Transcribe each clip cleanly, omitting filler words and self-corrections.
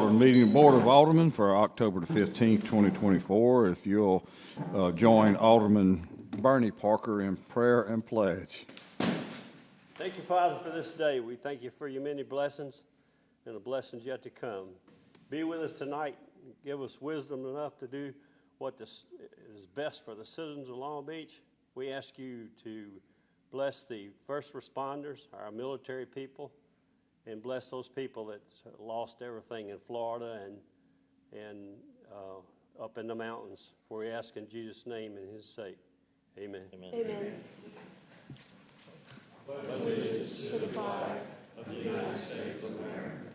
Meeting Board of Aldermen for October the 15th, 2024. If you'll join Alderman Bernie Parker in prayer and pledge. Thank you, Father, for this day. We thank you for your many blessings and the blessings yet to come. Be with us tonight. Give us wisdom enough to do what is best for the citizens of Long Beach. We ask you to bless the first responders, our military people, and bless those people that lost everything in Florida and up in the mountains. For we ask in Jesus' name and his sake. Amen. Amen. Amen. Allegiance to the flag of the United States of America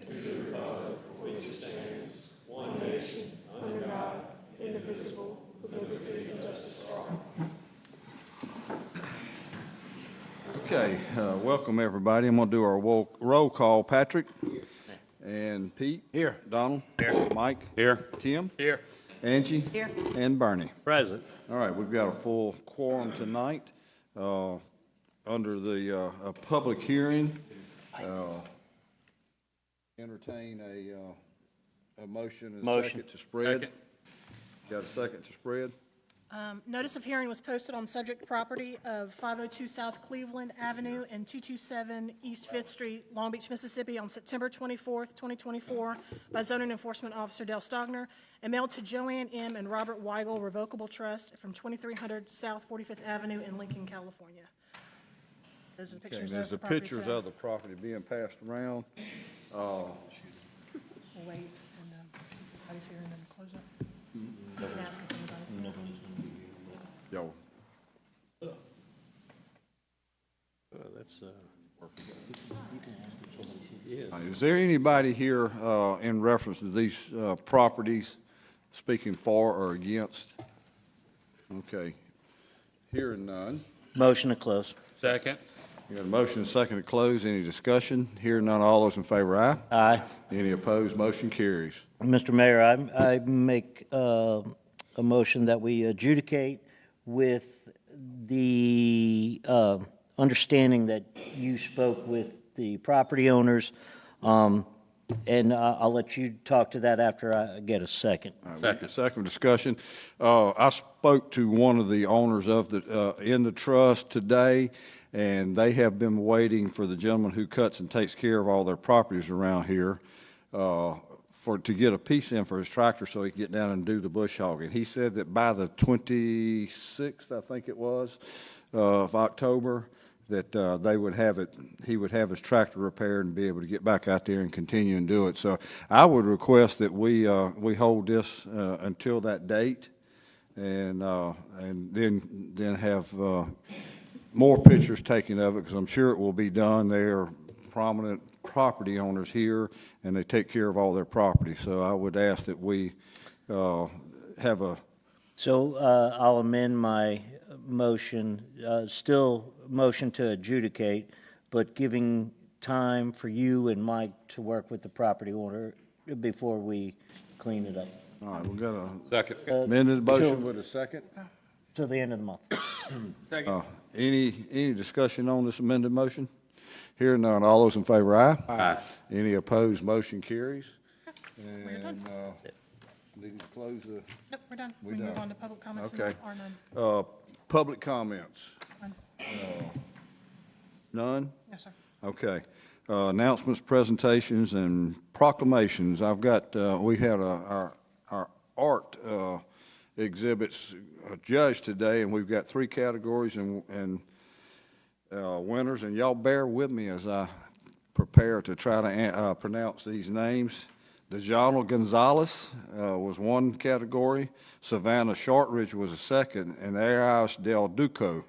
and to the republic for which it stands, one nation, under God, indivisible, with liberty and justice for all. Okay, welcome everybody. I'm going to do our roll call. Patrick? And Pete? Here. Donald? Here. Mike? Here. Tim? Here. Angie? Here. And Bernie? Present. All right, we've got a full quorum tonight. Under the public hearing, entertain a motion and a second to spread. Second. Got a second to spread? Notice of hearing was posted on subject property of 502 South Cleveland Avenue and 227 East 5th Street, Long Beach, Mississippi, on September 24th, 2024, by Zoning Enforcement Officer Dale Stogner, and mailed to Joanne M. and Robert Weigel Revocable Trust from 2300 South 45th Avenue in Lincoln, California. Those are the pictures of the property. There's the pictures of the property being passed around. We'll wait and see if anybody's here and then close up. You can ask if anybody's here. Yo. Is there anybody here in reference to these properties speaking for or against? Okay. Hearing none. Motion to close. Second. You got a motion and a second to close. Any discussion? Hearing none. All those in favor, aye. Aye. Any opposed? Motion carries. Mr. Mayor, I make a motion that we adjudicate with the understanding that you spoke with the property owners, and I'll let you talk to that after I get a second. Second discussion. I spoke to one of the owners of the in the trust today, and they have been waiting for the gentleman who cuts and takes care of all their properties around here to get a piece in for his tractor so he can get down and do the bush hogging. He said that by the 26th, I think it was, of October, that they would have it, he would have his tractor repaired and be able to get back out there and continue and do it. So I would request that we hold this until that date, and then have more pictures taken of it, because I'm sure it will be done. They are prominent property owners here, and they take care of all their property. So I would ask that we have a... So I'll amend my motion, still motion to adjudicate, but giving time for you and Mike to work with the property owner before we clean it up. All right, we've got a Second. amended motion with a second. Till the end of the month. Second. Any discussion on this amended motion? Hearing none, all those in favor, aye. Aye. Any opposed, motion carries. We're done. Need to close the... Nope, we're done. We're We done. move on to public comments. Okay. Or none. Public comments? None. None? Yes, sir. Okay. Announcements, presentations, and proclamations. I've got, we had our art exhibits judged today, and we've got 3 categories and winners, and y'all bear with me as I prepare to try to pronounce these names. DeJohnny Gonzalez was one category, Savannah Shortridge was a second, and Arias Del Duco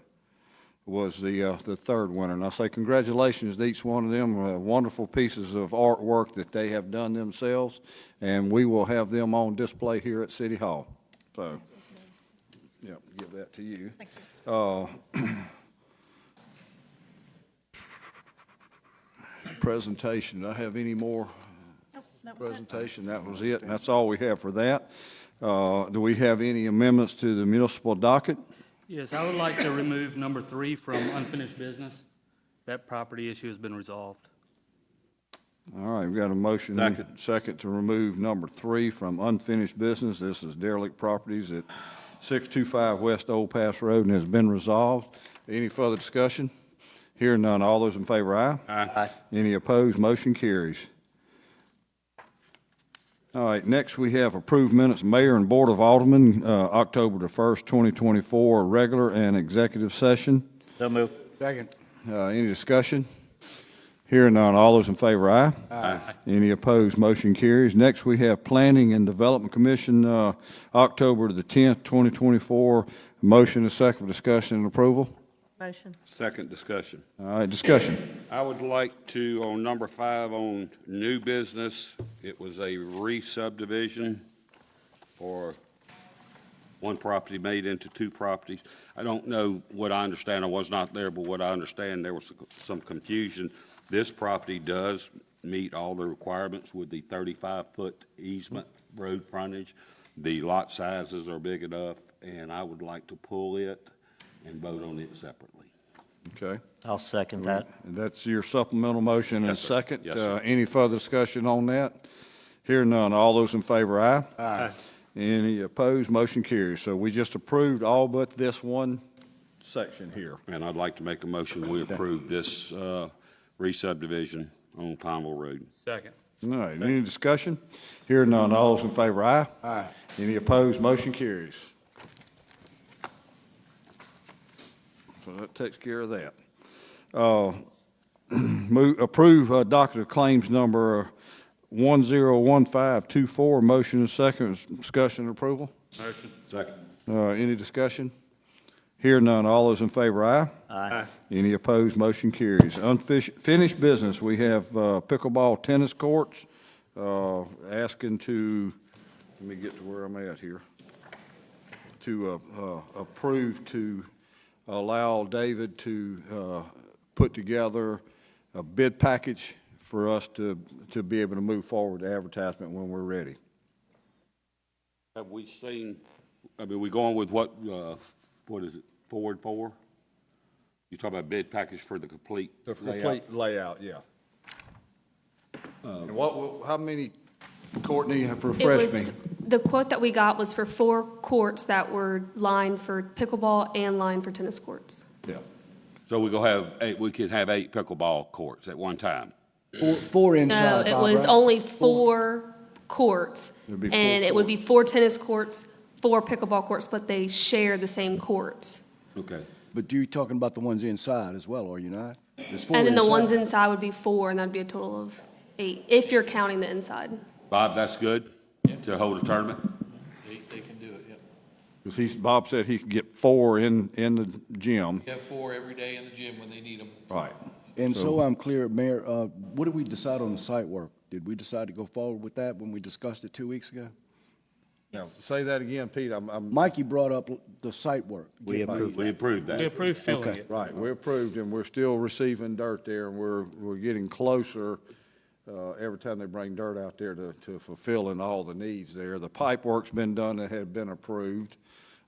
was the third winner. And I say congratulations to each one of them, wonderful pieces of artwork that they have done themselves, and we will have them on display here at City Hall. So, yeah, give that to you. Thank you. Presentation, do I have any more Nope, that was it. presentation? That was it, and that's all we have for that. Do we have any amendments to the municipal docket? Yes, I would like to remove number 3 from unfinished business. That property issue has been resolved. All right, we've got a motion. Second to remove number 3 from unfinished business. This is derelict properties at 625 West Old Pass Road and has been resolved. Any further discussion? Hearing none, all those in favor, aye? Aye. Any opposed, motion carries. All right, next we have approved minutes, Mayor and Board of Aldermen, October the 1st, 2024, regular and executive session. So moved. Second. Any discussion? Hearing none, all those in favor, aye? Aye. Any opposed, motion carries. Next, we have Planning and Development Commission, October the 10th, 2024. Motion and second for discussion and approval. Motion. Second discussion. All right, discussion. I would like to, on number 5 on new business, it was a re-subdivision for one property made into 2 properties. I don't know what I understand. I was not there, but what I understand, there was some confusion. This property does meet all the requirements with the 35-foot easement road frontage. The lot sizes are big enough, and I would like to pull it and vote on it separately. Okay. I'll second that. That's your supplemental motion and Yes, sir. second. Yes, sir. Any further discussion on that? Hearing none, all those in favor, aye? Aye. Any opposed, motion carries. So we just approved all but this one section here. And I'd like to make a motion, we approve this re-subdivision on Pineville Road. Second. All right, any discussion? Hearing none, all those in favor, aye? Aye. Any opposed, motion carries. So that takes care of that. Approve docket of claims number 101524, motion and second, discussion and approval. Motion. Second. Any discussion? Hearing none, all those in favor, aye? Aye. Any opposed, motion carries. Unfinished business, we have pickleball tennis courts, asking to, let me get to where I'm at here, to approve to allow David to put together a bid package for us to be able to move forward to advertisement when we're ready. Have we seen, I mean, we going with what is it, 4 and 4? You talk about bid package for the complete The layout? complete layout, yeah. And how many, Courtney, refresh me? The quote that we got was for 4 courts that were lined for pickleball and lined for tennis courts. Yeah. So we gonna have 8, we could have 8 pickleball courts at one time. Four No, inside, it Bob, was right? only 4 courts, It'd be 4 and it would be 4 tennis courts, 4 pickleball courts, but they share the same courts. Okay. But you're talking about the ones inside as well, are you not? There's 4 And then the inside. ones inside would be 4, and that'd be a total of 8, if you're counting the inside. Bob, that's good to hold a tournament? They can do it, yep. Because Bob said he could get 4 in the gym. We have 4 every day in the gym when they need them. Right. And so I'm clear, Mayor, what did we decide on the site work? Did we decide to go forward with that when we discussed it 2 weeks ago? Now, say that again, Pete. Mikey brought up the site work. We approved We approved We that. approve filling Okay. it. Right, we approved, and we're still receiving dirt there, and we're getting closer every time they bring dirt out there to fulfilling all the needs there. The pipe work's been done that had been approved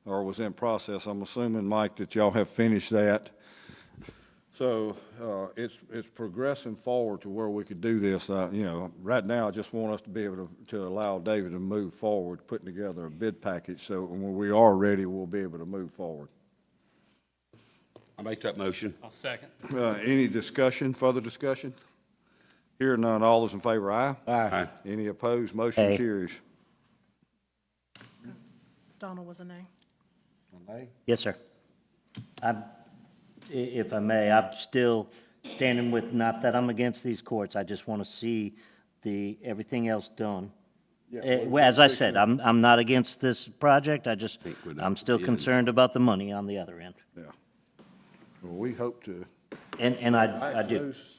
or was in process. I'm assuming, Mike, that y'all have finished that. So it's progressing forward to where we could do this. Right now, I just want us to be able to allow David to move forward, putting together a bid package, so when we are ready, we'll be able to move forward. I make that motion. I'll second. Any discussion, further discussion? Hearing none, all those in favor, aye? Aye. Any opposed, motion Aye. carries. Donald was a nay. Yes, sir. If I may, I'm still standing with, not that I'm against these courts, I just want to see everything else done. Well, as I said, I'm not against this project, I'm still concerned about the money on the other end. Yeah. Well, we hope to. And I match do, those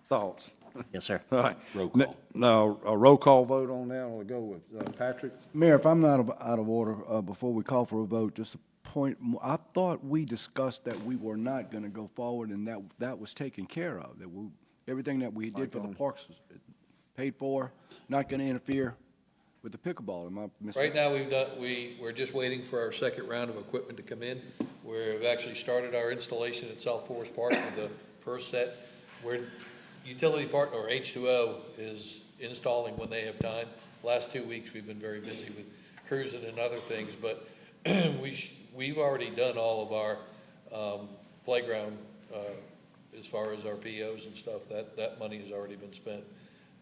thoughts. yes, sir. All right. Roll call. Now, a roll call vote on that, we'll go with Patrick. Mayor, if I'm not out of order, before we call for a vote, just a point, I thought we discussed that we were not going to go forward and that was taken care of, that everything that we did for the parks was paid for, not going to interfere with the pickleball. Am I missing? Right now, we're just waiting for our second round of equipment to come in. We've actually started our installation at South Forest Park with the first set. We're utility partner, or H2O, is installing when they have time. Last 2 weeks, we've been very busy with cruising and other things, but we've already done all of our playground, as far as our POs and stuff. That money has already been spent.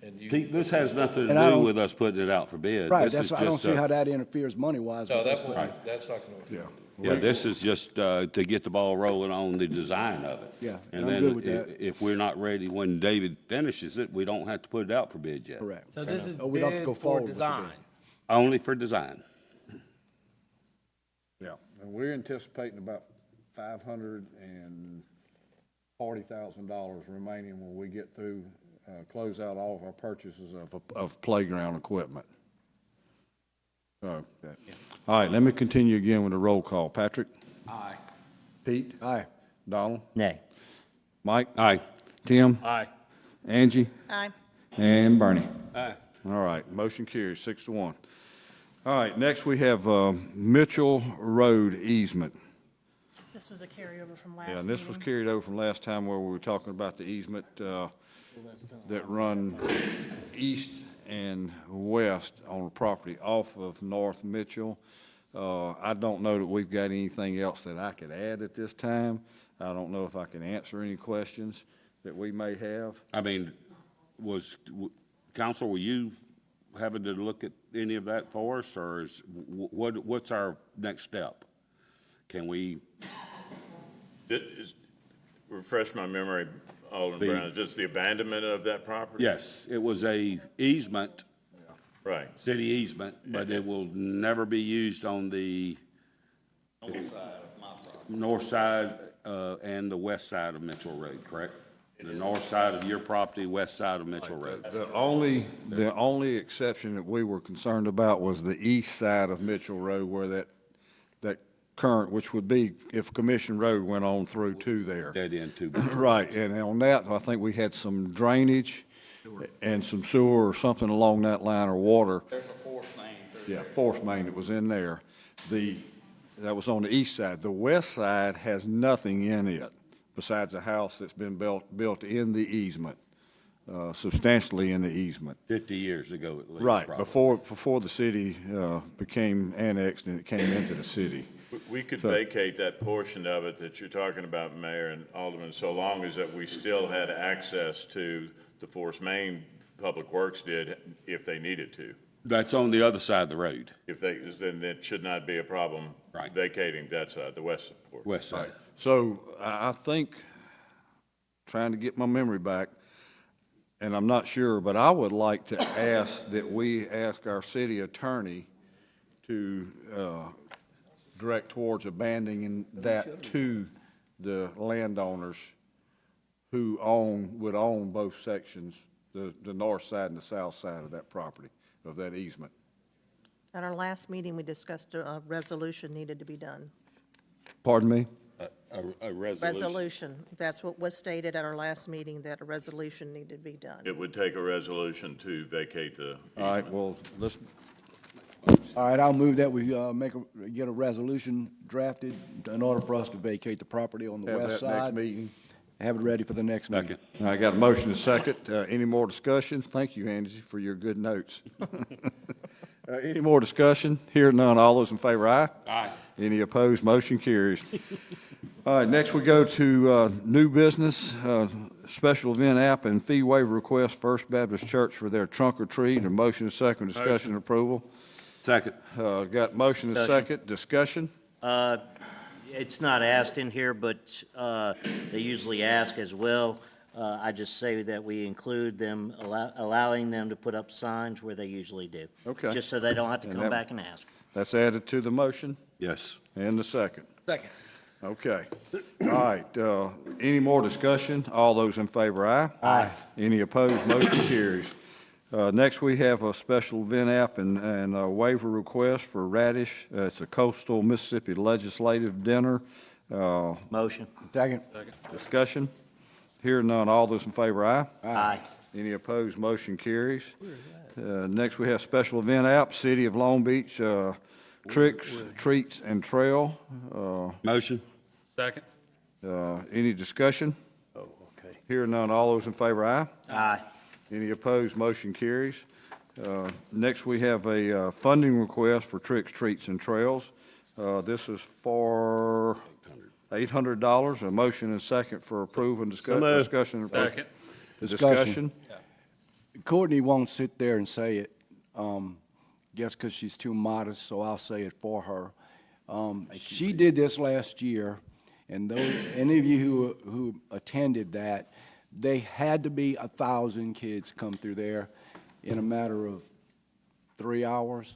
And Pete, this has nothing to And I do don't- with us putting it out for bid. Right, This is I don't just, see how that interferes money-wise. No, with us, but- that's not going to affect. Yeah, this is just to get the ball rolling on the design of it. Yeah, And I'm then good with that. if we're not ready, when David finishes it, we don't have to put it out for bid yet. Correct. So this is Oh, we don't have to go bid for forward with the bid. design. Only for design. Yeah, and we're anticipating about $540,000 remaining when we get through, close out all of our purchases of playground equipment. So, all right, let me continue again with the roll call. Patrick? Aye. Pete? Aye. Donald? Nay. Mike? Aye. Tim? Aye. Angie? Aye. And Bernie? Aye. All right, motion carries 6-1. All right, next we have Mitchell Road easement. This was a carryover from last Yeah, meeting. and this was carried over from last time where we were talking about the easement that run east and west on the property off of North Mitchell. I don't know that we've got anything else that I could add at this time. I don't know if I can answer any questions that we may have. I mean, Council, were you having to look at any of that for us, or what's our next step? Can we, Refresh my memory, Alderman Brown, is this the abandonment of that property? yes, it was a easement, Right. city easement, but it will never be used on the north side and the west side of Mitchell Road, correct? The north side of your property, west side of Mitchell Road. The only exception that we were concerned about was the east side of Mitchell Road where that current, which would be if Commission Road went on through to there. Dead end too. Right, and on that, I think we had some drainage and some sewer or something along that line or water. There's a force main through Yeah, force main that was in there. That was on the east side. The west side has nothing in it besides a house that's been built in the easement, substantially in the easement. 50 years ago at least. Right, probably. before the city became annexed and it came into the city. We could vacate that portion of it that you're talking about, Mayor and Alderman, so long as that we still had access to the force main Public Works did if they needed to. That's on the other side of the road, Then it should not be a problem Right. vacating that side, the west portion. west side. So I think, trying to get my memory back, and I'm not sure, but I would like to ask that we ask our city attorney to direct towards abandoning that to the landowners who would own both sections, the north side and the south side of that property, of that easement. At our last meeting, we discussed a resolution needed to be done. Pardon me? A resolution. Resolution, that's what was stated at our last meeting, that a resolution needed to be done. It would take a resolution to vacate the All right, easement. well, let's, All right, I'll move that we get a resolution drafted in order for us to vacate the property on the have west that next side. meeting. Have it ready for the next meeting. Second. I got a motion and second. Any more discussion? Thank you, Angie, for your good notes. Any more discussion? Hear none. All those in favor, aye? Aye. Any opposed? Motion carries. All right, next we go to new business, special event app and fee waiver request, First Baptist Church for their trunk or treat. A motion and second, discussion and approval. Second. Got motion and second, discussion. It's not asked in here, but they usually ask as well. I just say that we include them, allowing them to put up signs where they usually do. Okay. Just so they don't have to And come that- back and ask. That's added to the motion Yes. and the second. Second. Okay. All right, any more discussion? All those in favor, aye? Aye. Any opposed? Motion carries. Next, we have a special event app and a waiver request for Radish. It's a Coastal Mississippi Legislative Dinner. Motion. Second. Discussion? Hear none. All those in favor, aye? Aye. Any opposed? Motion carries. Next, we have special event app, City of Long Beach, Tricks, Treats, and Trail. Motion? Second. Any discussion? Oh, okay. Hearing none, all those in favor, aye? Aye. Any opposed, motion carries. Next, we have a funding request for Tricks, Treats, and Trails. This is for $800. A motion and second for approval and moved. discussion. and approval. Second. Discussion. Courtney won't sit there and say it, guess because she's too modest, so I'll say it for her. She did this last year, and any of you who attended that, they had to be 1,000 kids come through there in a matter of 3 hours.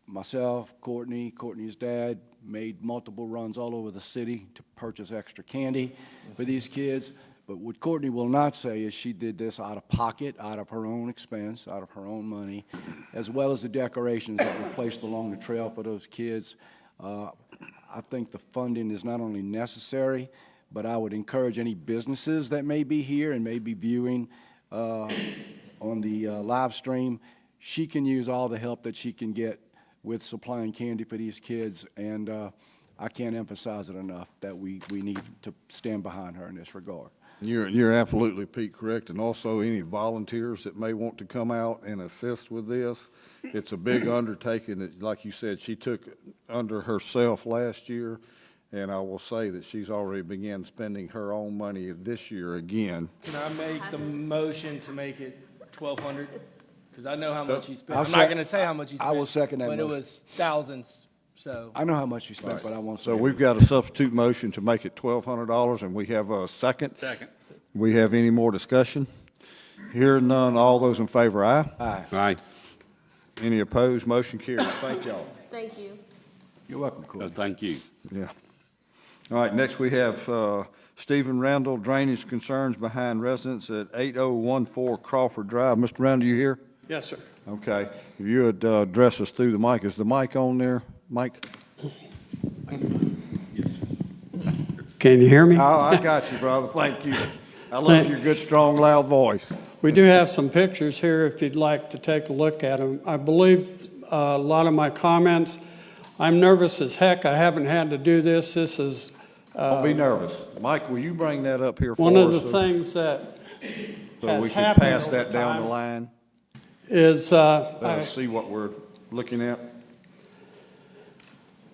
Myself, Courtney's dad, made multiple runs all over the city to purchase extra candy for these kids. But what Courtney will not say is she did this out of pocket, out of her own expense, out of her own money, as well as the decorations that were placed along the trail for those kids. I think the funding is not only necessary, but I would encourage any businesses that may be here and may be viewing on the live stream. She can use all the help that she can get with supplying candy for these kids, and I can't emphasize it enough that we need to stand behind her in this regard. You're absolutely, Pete, correct, and also any volunteers that may want to come out and assist with this. It's a big undertaking that, like you said, she took under herself last year, and I will say that she's already began spending her own money this year again. Can I make the motion to make it 1,200? Because I know how much you spent. I'll I'm not sec- going to say how much you spent. I will second that But motion. it was thousands, so. I know how much you spent, but I won't say. So we've got a substitute motion to make it $1,200, and we have a second. Second. We have any more discussion? Hearing none, all those in favor, aye? Aye. Aye. Any opposed, motion carries. Thank y'all. Thank you. You're welcome, Courtney. Thank you. Yeah. All right, next we have Stephen Randall, drainage concerns behind residents at 8014 Crawford Drive. Mr. Randall, you here? Yes, sir. Okay. If you would address us through the mic. Is the mic on there, Mike? Can you hear me? Oh, I got you, brother. Thank you. I love your good, strong, loud voice. We do have some pictures here if you'd like to take a look at them. I believe a lot of my comments, I'm nervous as heck. I haven't had to do this. This is Don't be nervous. Mike, will you bring that up here for us? one of the things that So has we can happened pass over that down time. the line? is Let us see what we're looking at.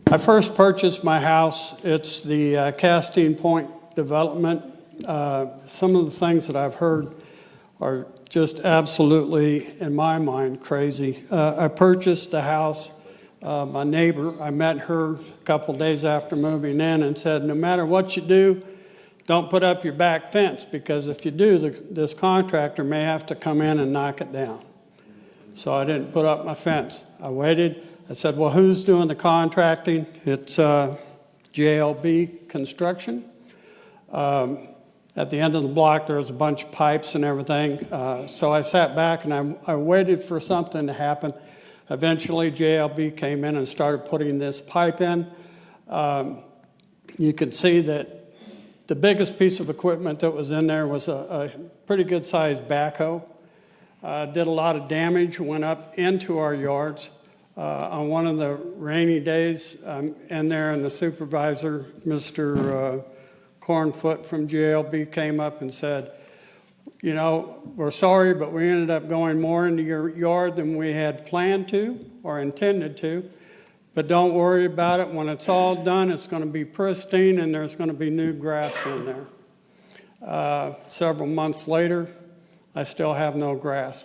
I first purchased my house. It's the Casting Point development. Some of the things that I've heard are just absolutely, in my mind, crazy. I purchased the house. My neighbor, I met her a couple days after moving in and said, no matter what you do, don't put up your back fence, because if you do, this contractor may have to come in and knock it down. So I didn't put up my fence. I waited. I said, well, who's doing the contracting? It's JLB Construction. At the end of the block, there was a bunch of pipes and everything. So I sat back and I waited for something to happen. Eventually, JLB came in and started putting this pipe in. You could see that the biggest piece of equipment that was in there was a pretty good-sized backhoe. Did a lot of damage, went up into our yards. On one of the rainy days, I'm in there, and the supervisor, Mr. Cornfoot from JLB, came up and said, you know, we're sorry, but we ended up going more into your yard than we had planned to or intended to. But don't worry about it. When it's all done, it's going to be pristine, and there's going to be new grass in there. Several months later, I still have no grass.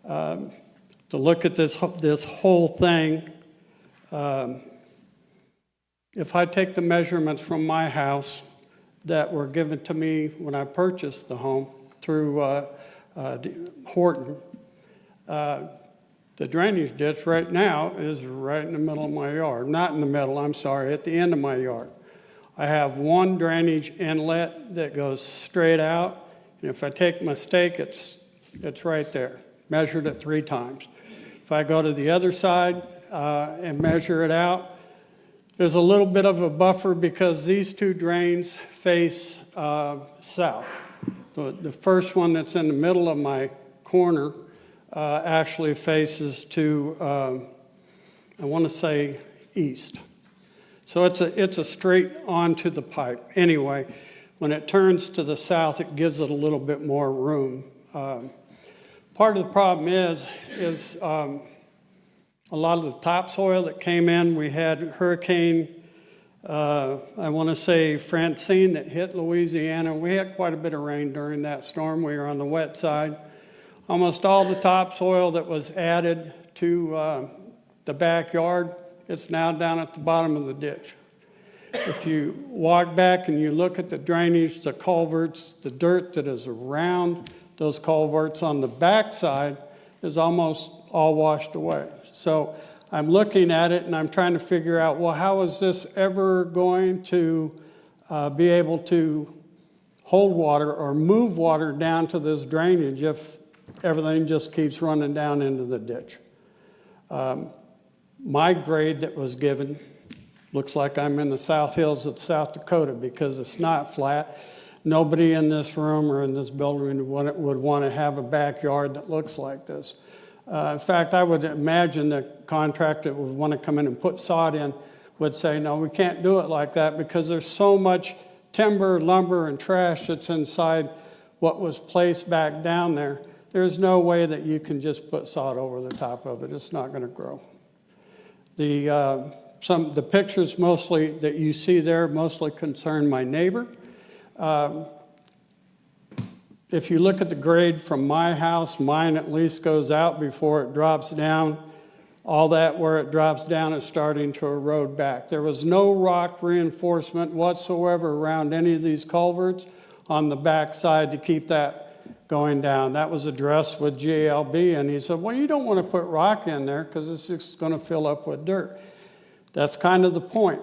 To look at this whole thing, if I take the measurements from my house that were given to me when I purchased the home through Horton, the drainage ditch right now is right in the middle of my yard. Not in the middle, I'm sorry, at the end of my yard. I have one drainage inlet that goes straight out, and if I take my stake, it's right there, measured it 3 times. If I go to the other side and measure it out, there's a little bit of a buffer because these 2 drains face south. The first one that's in the middle of my corner actually faces to, I want to say, east. So it's a straight onto the pipe. Anyway, When it turns to the south, it gives it a little bit more room. Part of the problem is a lot of the topsoil that came in. We had Hurricane, I want to say Francine, that hit Louisiana. We had quite a bit of rain during that storm. We were on the wet side. Almost all the topsoil that was added to the backyard, it's now down at the bottom of the ditch. If you walk back and you look at the drainage, the culverts, the dirt that is around those culverts on the backside is almost all washed away. So I'm looking at it and I'm trying to figure out, well, how is this ever going to be able to hold water or move water down to this drainage if everything just keeps running down into the ditch? My grade that was given looks like I'm in the South Hills of South Dakota because it's not flat. Nobody in this room or in this building would want to have a backyard that looks like this. In fact, I would imagine the contractor that would want to come in and put sod in would say, no, we can't do it like that because there's so much timber, lumber, and trash that's inside what was placed back down there. There's no way that you can just put sod over the top of it. It's not going to grow. The pictures mostly that you see there mostly concern my neighbor. If you look at the grade from my house, mine at least goes out before it drops down. All that where it drops down is starting to erode back. There was no rock reinforcement whatsoever around any of these culverts on the back side to keep that going down. That was addressed with GLB, and he said, well, you don't want to put rock in there because it's just going to fill up with dirt. That's kind of the point.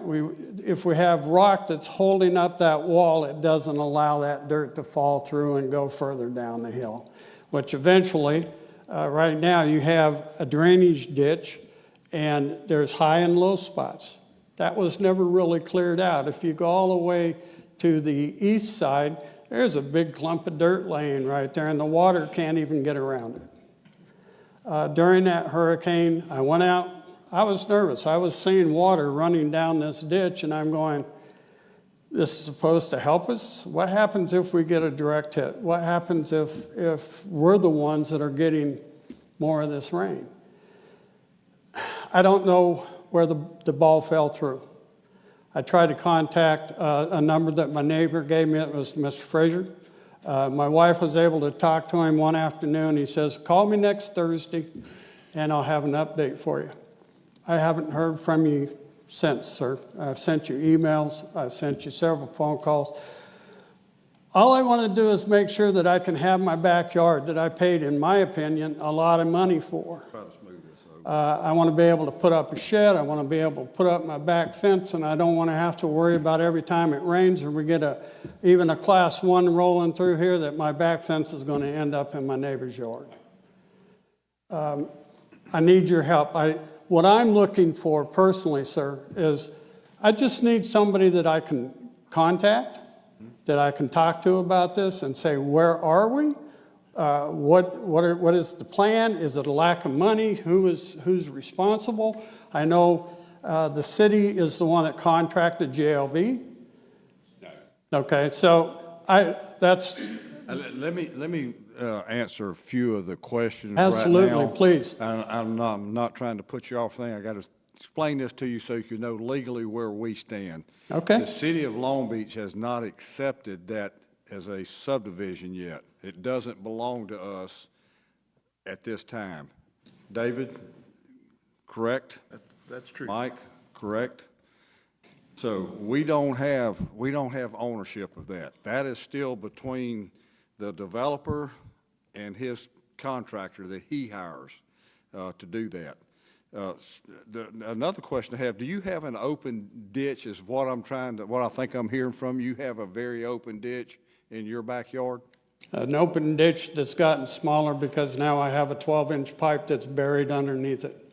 If we have rock that's holding up that wall, it doesn't allow that dirt to fall through and go further down the hill, which eventually, right now, you have a drainage ditch, and there's high and low spots. That was never really cleared out. If you go all the way to the east side, there's a big clump of dirt laying right there, and the water can't even get around it. During that hurricane, I went out. I was nervous. I was seeing water running down this ditch, and I'm going, this is supposed to help us? What happens if we get a direct hit? What happens if we're the ones that are getting more of this rain? I don't know where the ball fell through. I tried to contact a number that my neighbor gave me. It was Mr. Frazier. My wife was able to talk to him one afternoon. He says, call me next Thursday, and I'll have an update for you. I haven't heard from you since, sir. I've sent you emails. I've sent you several phone calls. All I want to do is make sure that I can have my backyard that I paid, in my opinion, a lot of money for. I want to be able to put up a shed. I want to be able to put up my back fence, and I don't want to have to worry about every time it rains or we get even a class 1 rolling through here that my back fence is going to end up in my neighbor's yard. I need your help. What I'm looking for personally, sir, is I just need somebody that I can contact, that I can talk to about this and say, where are we? What is the plan? Is it a lack of money? Who's responsible? I know the city is the one that contracted JLB. No. Okay, so Let me answer a few of the questions right now. Absolutely, please. I'm not trying to put you off. I got to explain this to you so you know legally where we stand. Okay. The city of Long Beach has not accepted that as a subdivision yet. It doesn't belong to us at this time. David, correct? That's true. Mike, correct? So we don't have ownership of that. That is still between the developer and his contractor that he hires to do that. Another question I have: do you have an open ditch? Is what I think I'm hearing from you. Have a very open ditch in your backyard? An open ditch that's gotten smaller because now I have a 12-inch pipe that's buried underneath it.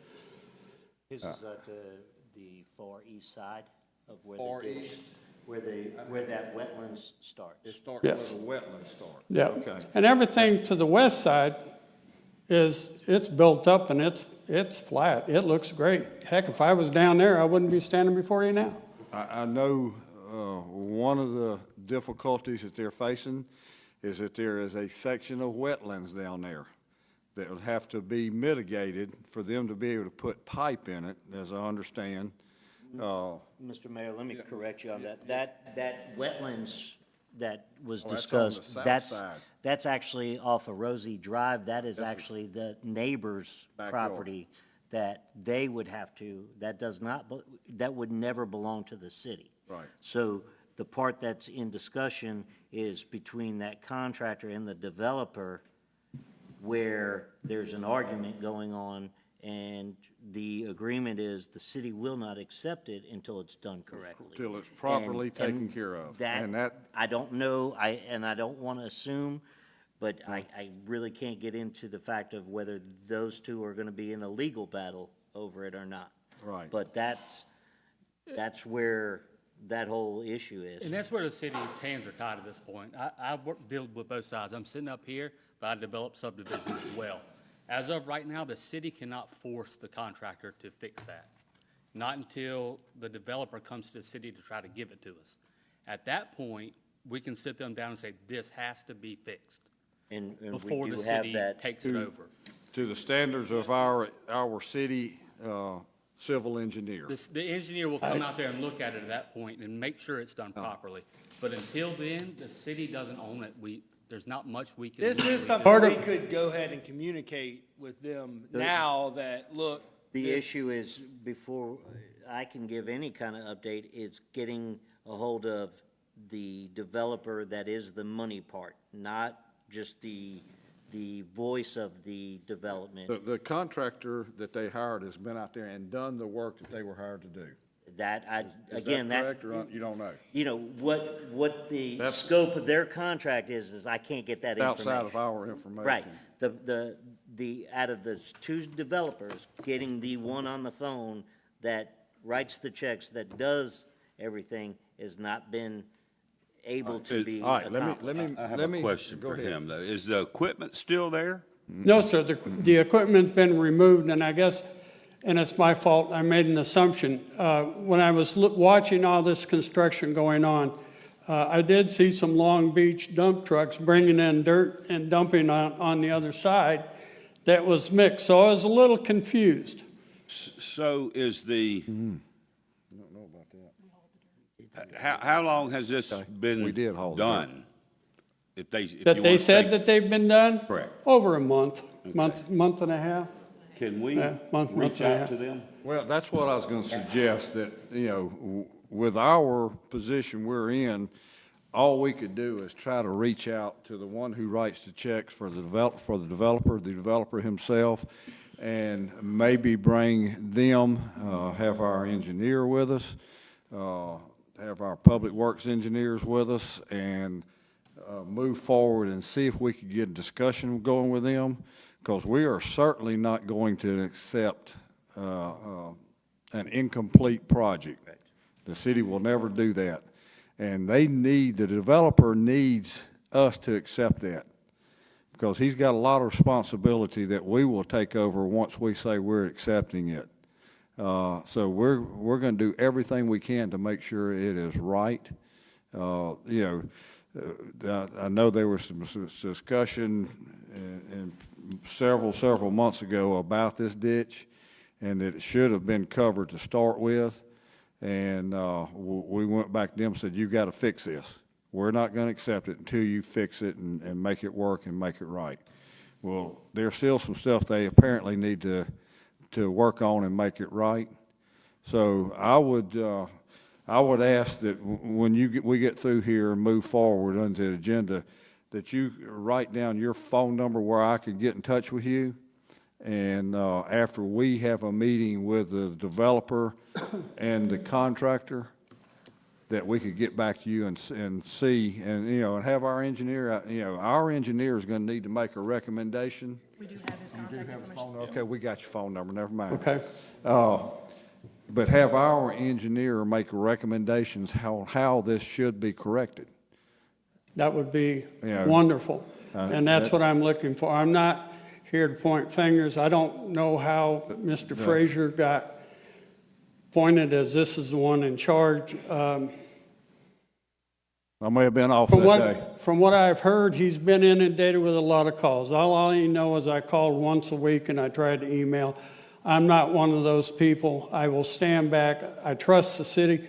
This is at the far east side of where the ditch, where that wetlands starts. It starts Yes. where the wetlands start. Yeah. Okay. And everything to the west side it's built up and it's flat. It looks great. Heck, if I was down there, I wouldn't be standing before you now. I know one of the difficulties that they're facing is that there is a section of wetlands down there that would have to be mitigated for them to be able to put pipe in it, as I understand. Mr. Mayor, let me correct you on that. That wetlands that was Oh, that's on the discussed, south side. that's actually off of Rosie Drive. That is actually the neighbor's Backyard. property that they would have to, that would never belong to the city. Right. So the part that's in discussion is between that contractor and the developer, where there's an argument going on, and the agreement is the city will not accept it until it's done correctly. Till it's properly And taken care of. And That, I don't know, and I don't want to assume, but I really can't get into the fact of whether those two are going to be in a legal battle over it or not. Right. But that's where that whole issue is. And that's where the city's hands are tied at this point. I deal with both sides. I'm sitting up here, but I develop subdivisions as well. As of right now, the city cannot force the contractor to fix that. Not until the developer comes to the city to try to give it to us. At that point, we can sit them down and say, this has to be fixed And we before do the have city that. takes it over. to the standards of our city civil engineer. The engineer will come out there and look at it at that point and make sure it's done properly. But until then, the city doesn't own it. There's not much we can do. This is with it. something we could go ahead and communicate with them now that, look. The this- issue is, before I can give any kind of update, is getting a hold of the developer that is the money part, not just the voice of the development. The contractor that they hired has been out there and done the work that they were hired to do. Is Again, that correct, or you don't know? You know, what the That's- scope of their contract is I can't get that It's information. outside of our information. Right. Out of the two developers, getting the one on the phone that writes the checks, that does everything, has not been able to be All right, accomplished. I have let a me question go for ahead. him, though. Is the equipment still there? No, sir, the equipment's been removed, and I guess, and it's my fault, I made an assumption. When I was watching all this construction going on, I did see some Long Beach dump trucks bringing in dirt and dumping on the other side that was mixed, so I was a little confused. So is the, Don't know about that. how long has this been We did hold it. done? If you That they wanna said take- that they've been done? Correct. Over a month and a half. Can we Yeah, month reach and a out half. to them? Well, that's what I was going to suggest, that, with our position we're in, all we could do is try to reach out to the one who writes the checks for the developer himself, and maybe bring them, have our engineer with us, have our public works engineers with us, and move forward and see if we could get a discussion going with them, because we are certainly not going to accept an incomplete project. The city will never do that. And the developer needs us to accept that, because he's got a lot of responsibility that we will take over once we say we're accepting it. So we're going to do everything we can to make sure it is right. I know there was some discussion in several months ago about this ditch, and that it should have been covered to start with. And we went back to them and said, you've got to fix this. We're not going to accept it until you fix it and make it work and make it right. Well, there's still some stuff they apparently need to work on and make it right. So I would ask that when we get through here and move forward on the agenda, that you write down your phone number where I can get in touch with you. And after we have a meeting with the developer and the contractor, that we could get back to you and see, and, and have our engineer, our engineer is going to need to make a recommendation. We do have his contact information. Okay, we got your phone number, never mind. Okay. But have our engineer make recommendations how this should be corrected. That would be Yeah. wonderful. And that's that- what I'm looking for. I'm not here to point fingers. I don't know how Mr. Frazier got pointed as this is the one in charge. I may have been off that day. From what I've heard, he's been inundated with a lot of calls. All I know is I called once a week and I tried to email. I'm not one of those people. I will stand back. I trust the city.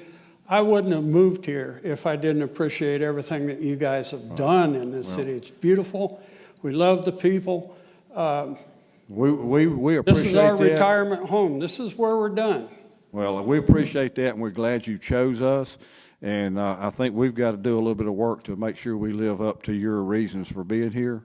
I wouldn't have moved here if I didn't appreciate everything that you guys have done in this city. It's beautiful. We love the people. We appreciate that. This is our retirement home. This is where we're done. Well, we appreciate that, and we're glad you chose us. And I think we've got to do a little bit of work to make sure we live up to your reasons for being here.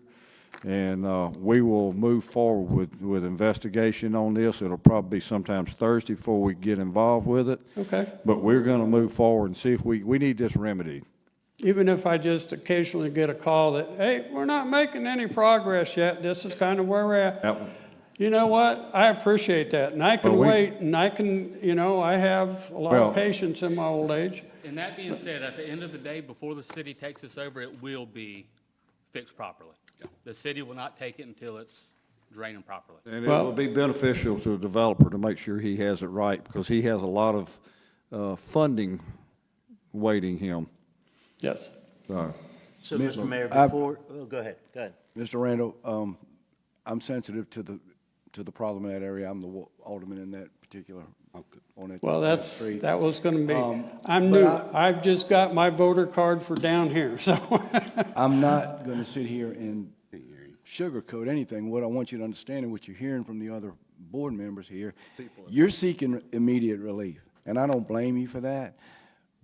And we will move forward with investigation on this. It'll probably be sometimes Thursday before we get involved with it. Okay. But we're going to move forward and see if we need this remedied. Even if I just occasionally get a call that, hey, we're not making any progress yet, this is kind of where we're at. You know what? I appreciate that. And I can wait, and I can, I have a lot of patience in my old age. And that being said, at the end of the day, before the city takes this over, it will be fixed properly. The city will not take it until it's draining properly. And it will be beneficial to the developer to make sure he has it right, because he has a lot of funding waiting him. Yes. So, Mr. Mayor, before, go ahead. Mr. Randall, I'm sensitive to the problem in that area. I'm the alderman in that particular, on that. Well, that street. that was going to be, I'm new. I've just got my voter card for down here, so. I'm not going to sit here and sugarcoat anything. What I want you to understand and what you're hearing from the other board members here, you're seeking immediate relief. And I don't blame you for that,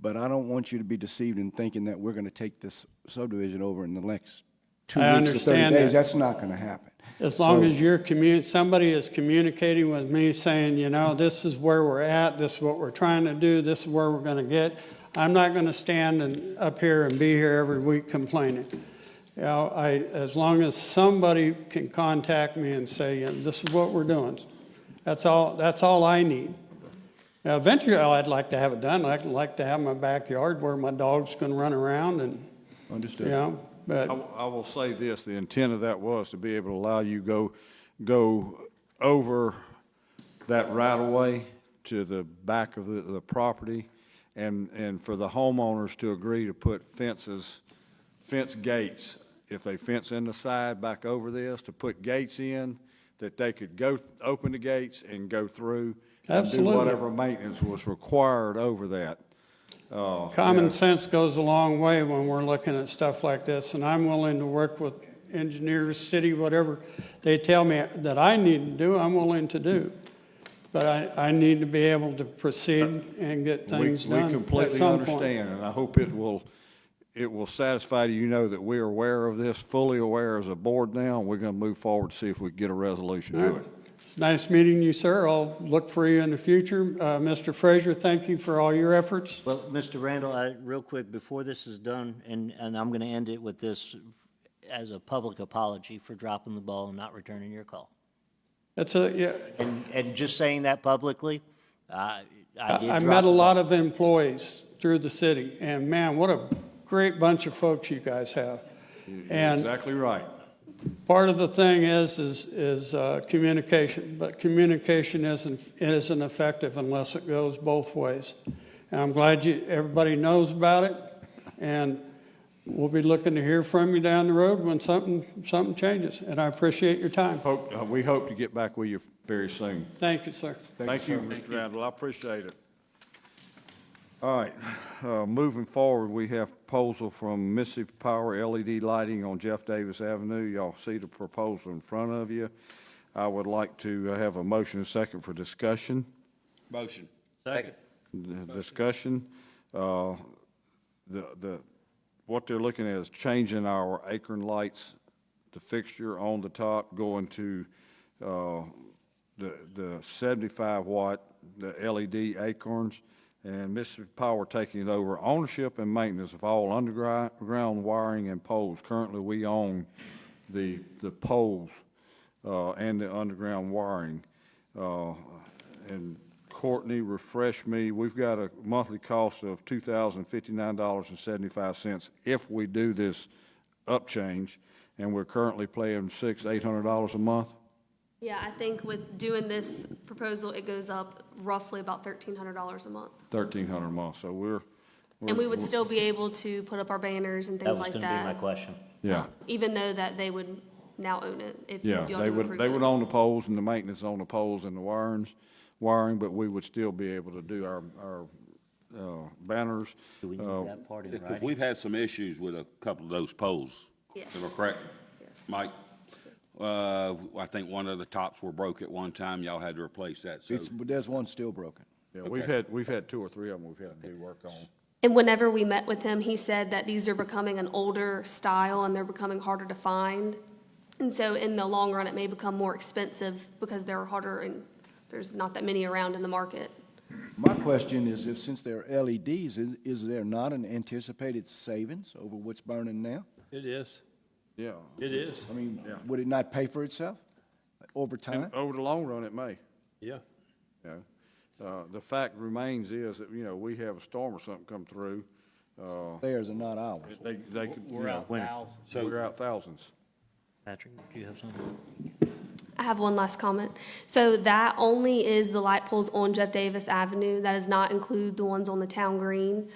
but I don't want you to be deceived in thinking that we're going to take this subdivision over in the next 2 weeks or 30 days. That's not going to happen. As long as somebody is communicating with me saying, this is where we're at, this is what we're trying to do, this is where we're going to get. I'm not going to stand up here and be here every week complaining. As long as somebody can contact me and say, this is what we're doing. That's all I need. Now, eventually, I'd like to have it done. I'd like to have my backyard where my dog's going to run around and, Understood. But I will say this, the intent of that was to be able to allow you go over that right-of-way to the back of the property, and for the homeowners to agree to put fence gates, if they fence in the side back over this, to put gates in, that they could open the gates and go through. Absolutely. And do whatever maintenance was required over that. Common sense goes a long way when we're looking at stuff like this, and I'm willing to work with engineers, city, whatever they tell me that I need to do, I'm willing to do. But I need to be able to proceed and get things done We completely at some understand, and I hope it will satisfy you, that we're aware of this, fully aware as a board now, and we're going to move forward to see if we can get a resolution to it. It's nice meeting you, sir. I'll look for you in the future. Mr. Frazier, thank you for all your efforts. Well, Mr. Randall, real quick, before this is done, and I'm going to end it with this as a public apology for dropping the ball and not returning your call. And just saying that publicly, I met a lot of employees through the city, and man, what a great bunch of folks you guys have. You're exactly right. Part of the thing is communication, but communication isn't effective unless it goes both ways. And I'm glad everybody knows about it, and we'll be looking to hear from you down the road when something changes. And I appreciate your time. We hope to get back with you very soon. Thank you, sir. Thank you, Mr. Randall. I appreciate it. All right, moving forward, we have proposal from Mississippi Power LED lighting on Jeff Davis Avenue. Y'all see the proposal in front of you. I would like to have a motion and second for discussion. Motion. Second. Discussion. What they're looking at is changing our acorn lights, the fixture on the top, going to the 75 watt, the LED acorns. And Mississippi Power taking over ownership and maintenance of all underground wiring and poles. Currently, we own the poles and the underground wiring. And Courtney, refresh me, we've got a monthly cost of $2,059.75 if we do this upchange, and we're currently paying $800 a month. Yeah, I think with doing this proposal, it goes up roughly about $1,300 a month. $1,300 a month. So And we would still be able to put up our banners and That things was like going to be my that, question. Yeah, even though that they would now own it, if yeah, y'all they do would, approve they would it. own the poles and the maintenance on the poles and the wiring, but we would still be able to do our banners. Do we need that part in Because writing? we've had some issues with a couple of those poles. Yes. Am I correct, Yes. Mike? I think one of the tops were broke at one time. Y'all had to replace that, so. There's one still broken. Yeah, we've had 2 or 3 of them we've had to do work on. And whenever we met with him, he said that these are becoming an older style and they're becoming harder to find. And so in the long run, it may become more expensive because they're harder and there's not that many around in the market. My question is, if since they're LEDs, is there not an anticipated savings over what's burning now? It is. Yeah. It is. I mean, would it not pay for itself over time? And over the long run, it may. Yeah. You know, the fact remains is that, we have a storm or something come through, Theirs are not ours. they could, We're out thousands. we're out thousands. Patrick, do you have something? I have one last comment. So that only is the light poles on Jeff Davis Avenue. That does not include the ones on the town green.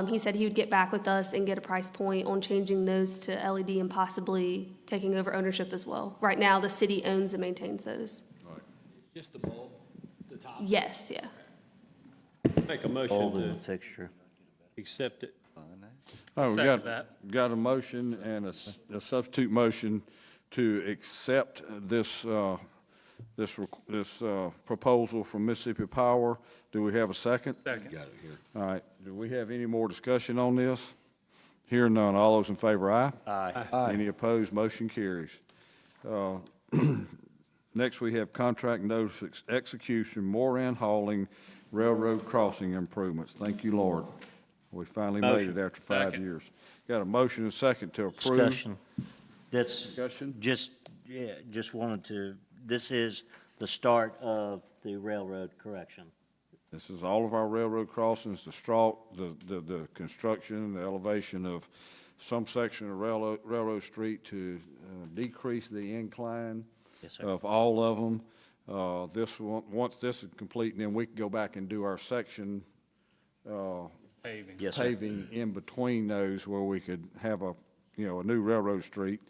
He said he would get back with us and get a price point on changing those to LED and possibly taking over ownership as well. Right now, the city owns and maintains those. Just the bulb, the top. Yes, yeah. Make a Bulb motion in the to fixture. accept it. Oh, we Second got a motion and a substitute motion to accept this proposal from Mississippi Power. Do we have a second? Second. Got it here. All right, do we have any more discussion on this? Hearing none, all those in favor, aye? Aye. Any opposed, motion carries. Next, we have contract notice execution, Moran Hauling Railroad Crossing Improvements. Thank you, Lord. We finally made it Motion. after 5 Second. years. Got a motion and a second to approve. Discussion. That's Discussion? just wanted to, this is the start of the railroad correction. This is all of our railroad crossings, the construction, the elevation of some section of Railroad Street to decrease the incline Yes, sir. of all of them. Once this is complete, then we can go back and do our section Paving. Yes, sir. paving in between those where we could have a new railroad street.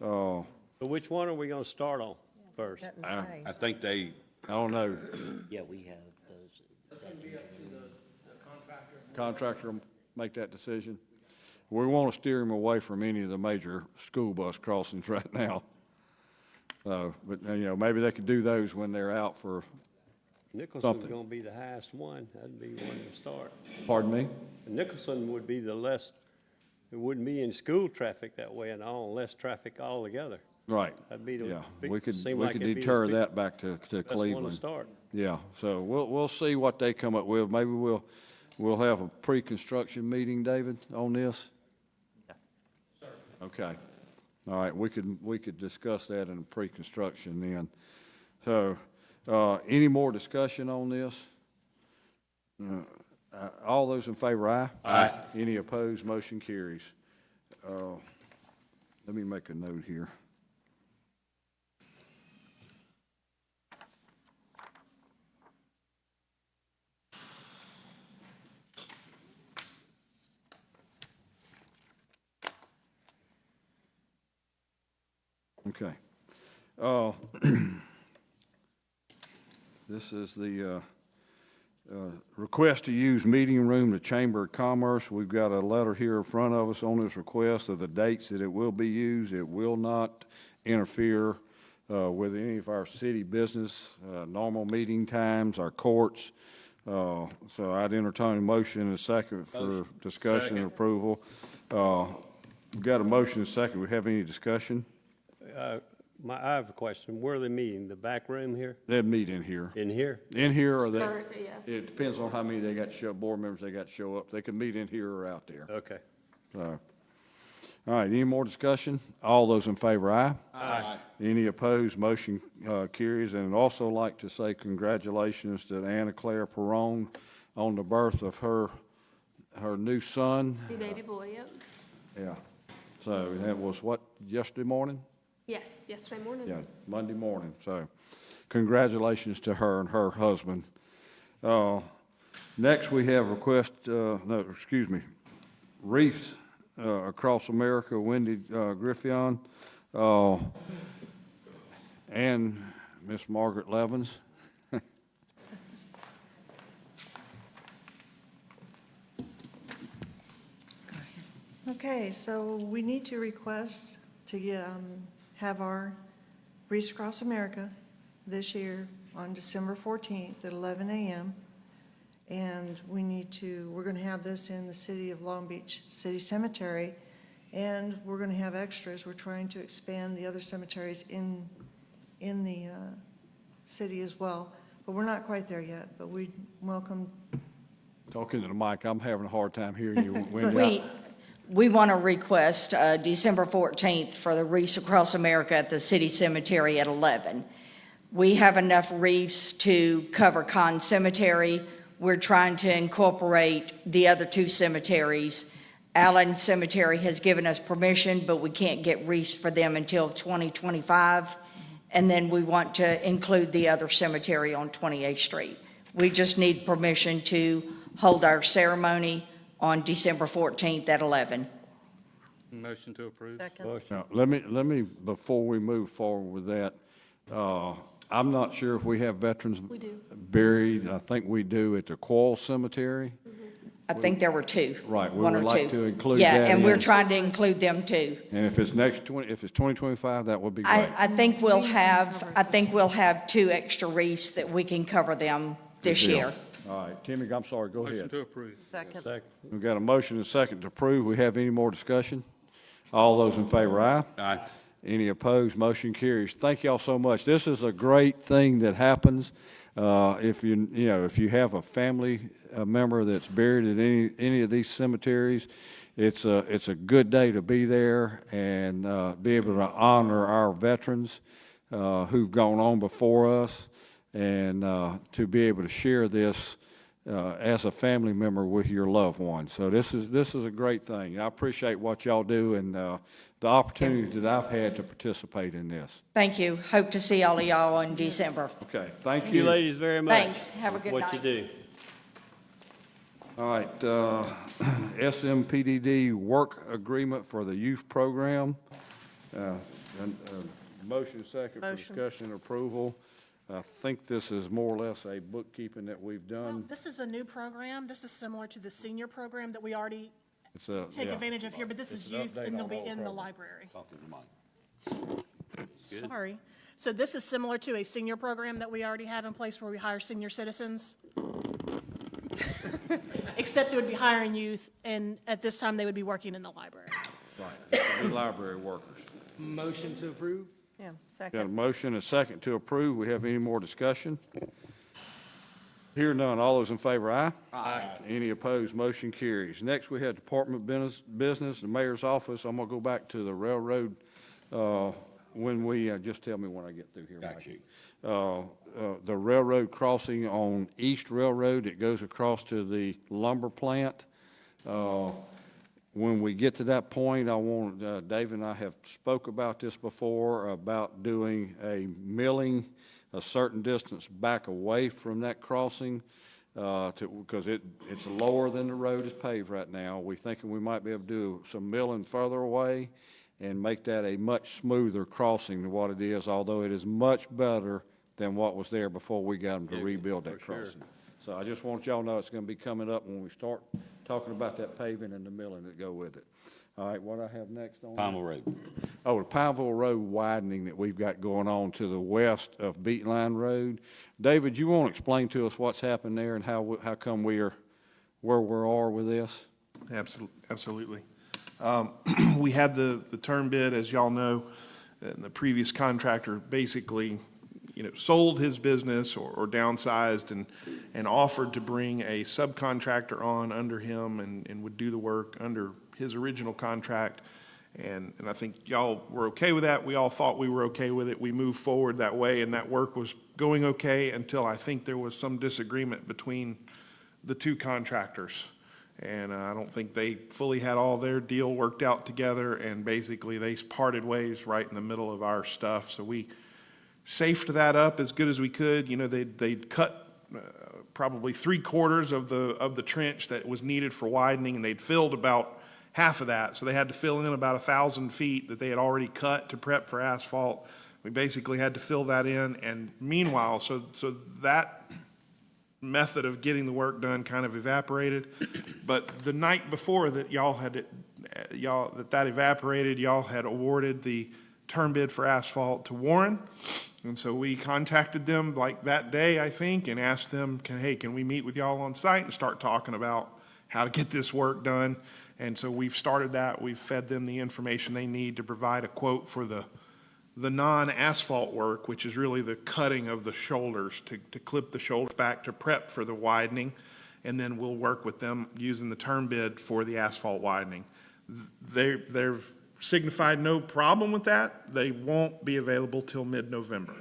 But which one are we gonna start on first? I think they, I don't know, Yeah, we have those. contractor will make that decision. We want to steer him away from any of the major school bus crossings right now. But, maybe they could do those when they're out for, Nicholson's Something. gonna be the highest one. That'd be one to start. pardon me? Nicholson would be the less, it wouldn't be in school traffic that way and all, less traffic altogether. Right. That'd be the, Yeah, big- we could seem like it'd be the deter big- that back to best one to Cleveland. start. Yeah, so we'll see what they come up with. Maybe we'll have a pre-construction meeting, David, on this? Okay. All right, we could discuss that in pre-construction then. So, any more discussion on this? All those in favor, aye? Aye. Any opposed, motion carries. Let me make a note here. Okay. This is the request to use meeting room, the Chamber of Commerce. We've got a letter here in front of us on this request of the dates that it will be used. It will not interfere with any of our city business, normal meeting times, our courts. So I'd entertain a motion and a second for discussion and approval. We've got a motion and a second. We have any discussion? I have a question. Where are they meeting? The back room here? They'd meet in here. In here? In here or they, Or, yeah. it depends on how many they got to show, board members they got to show up. They can meet in here or out there. Okay. So, all right, any more discussion? All those in favor, aye? Aye. Any opposed, motion carries. And I'd also like to say congratulations to Anna Claire Perone on the birth of her new son. The baby boy, yep. Yeah. So that was what, yesterday morning? Yes, yesterday morning. Yeah, Monday morning. So congratulations to her and her husband. Next, we have Reefs Across America, Wendy Griffion, and Miss Margaret Levins. Okay, so we need to request to have our Reefs Across America this year on December 14th at 11 a.m. And we're going to have this in the city of Long Beach City Cemetery, and we're going to have extras. We're trying to expand the other cemeteries in the city as well, but we're not quite there yet, but we welcome. Talking to the mic, I'm having a hard time hearing you, Wendy. We want to request December 14th for the Wreaths Across America at the City Cemetery at 11. We have enough wreaths to cover Conn Cemetery. We're trying to incorporate the other two cemeteries. Allen Cemetery has given us permission, but we can't get wreaths for them until 2025. And then we want to include the other cemetery on 28th Street. We just need permission to hold our ceremony on December 14th at 11. Motion to approve. Now, let me, before we move forward with that, I'm not sure if we have veterans buried. I think we do at the Coyle Cemetery. I think there were two. Right, we one would or like two. to include Yeah, that and we're in. trying to include them too. And if it's 2025, that would be great. I think we'll have two extra wreaths that we can cover them this Good deal. year. All right, Timmy, I'm sorry, go Motion ahead. to approve. Second. We've got a motion and a second to approve. We have any more discussion? All those in favor, aye? Aye. Any opposed? Motion carries. Thank y'all so much. This is a great thing that happens. If if you have a family member that's buried at any of these cemeteries, it's a good day to be there and be able to honor our veterans who've gone on before us, and to be able to share this as a family member with your loved one. So this is a great thing. I appreciate what y'all do and the opportunity that I've had to participate in this. Thank you. Hope to see all of y'all in December. Okay, thank Thank you, you. ladies, very much. Thanks. Have a good What you night. do. All right, SMPDD work agreement for the youth program. Motion second for discussion and approval. I think this is more or less a bookkeeping that we've done. This is a new program. This is similar to the senior program that we already It's a, take yeah. advantage of here, but this is an youth, update and they'll on be all in the programs. library. Talking to Mike. Sorry. So this is similar to a senior program that we already have in place where we hire senior citizens. Except it would be hiring youth, and at this time, they would be working in the library. Right, it's the library workers. Motion to approve? Yeah, Got a second. motion and a second to approve. We have any more discussion? Hear none. All those in favor, aye? Aye. Any opposed? Motion carries. Next, we have Department of Business, the Mayor's Office. I'm gonna go back to the railroad, when we, just tell me when I get through here, Mike. Got you. The railroad crossing on East Railroad, it goes across to the lumber plant. When we get to that point, I want, Dave and I have spoke about this before, about doing a milling a certain distance back away from that crossing, because it's lower than the road is paved right now. We're thinking we might be able to do some milling further away and make that a much smoother crossing than what it is, although it is much better than what was there before we got them to rebuild that crossing. So I just want y'all to know it's going to be coming up when we start talking about that paving and the milling that go with it. All right, what I have next on? Pineville Road. Oh, the Pineville Road widening that we've got going on to the west of Beatline Road. David, you want to explain to us what's happened there and how come we are where we are with this? Absolutely. We had the term bid, as y'all know, and the previous contractor basically, sold his business or downsized and offered to bring a subcontractor on under him and would do the work under his original contract. And I think y'all were okay with that. We all thought we were okay with it. We moved forward that way, and that work was going okay until I think there was some disagreement between the two contractors. And I don't think they fully had all their deal worked out together, and basically they parted ways right in the middle of our stuff. So we safed that up as good as we could. They'd cut probably 3/4 of the trench that was needed for widening, and they'd filled about half of that. So they had to fill in about 1,000 feet that they had already cut to prep for asphalt. We basically had to fill that in, and meanwhile, so that method of getting the work done kind of evaporated. But the night before that that evaporated, y'all had awarded the term bid for asphalt to Warren. And so we contacted them like that day, I think, and asked them, can we meet with y'all on site and start talking about how to get this work done? And so we've started that. We've fed them the information they need to provide a quote for the non-asphalt work, which is really the cutting of the shoulders to clip the shoulders back to prep for the widening. And then we'll work with them using the term bid for the asphalt widening. They've signified no problem with that. They won't be available till mid-November.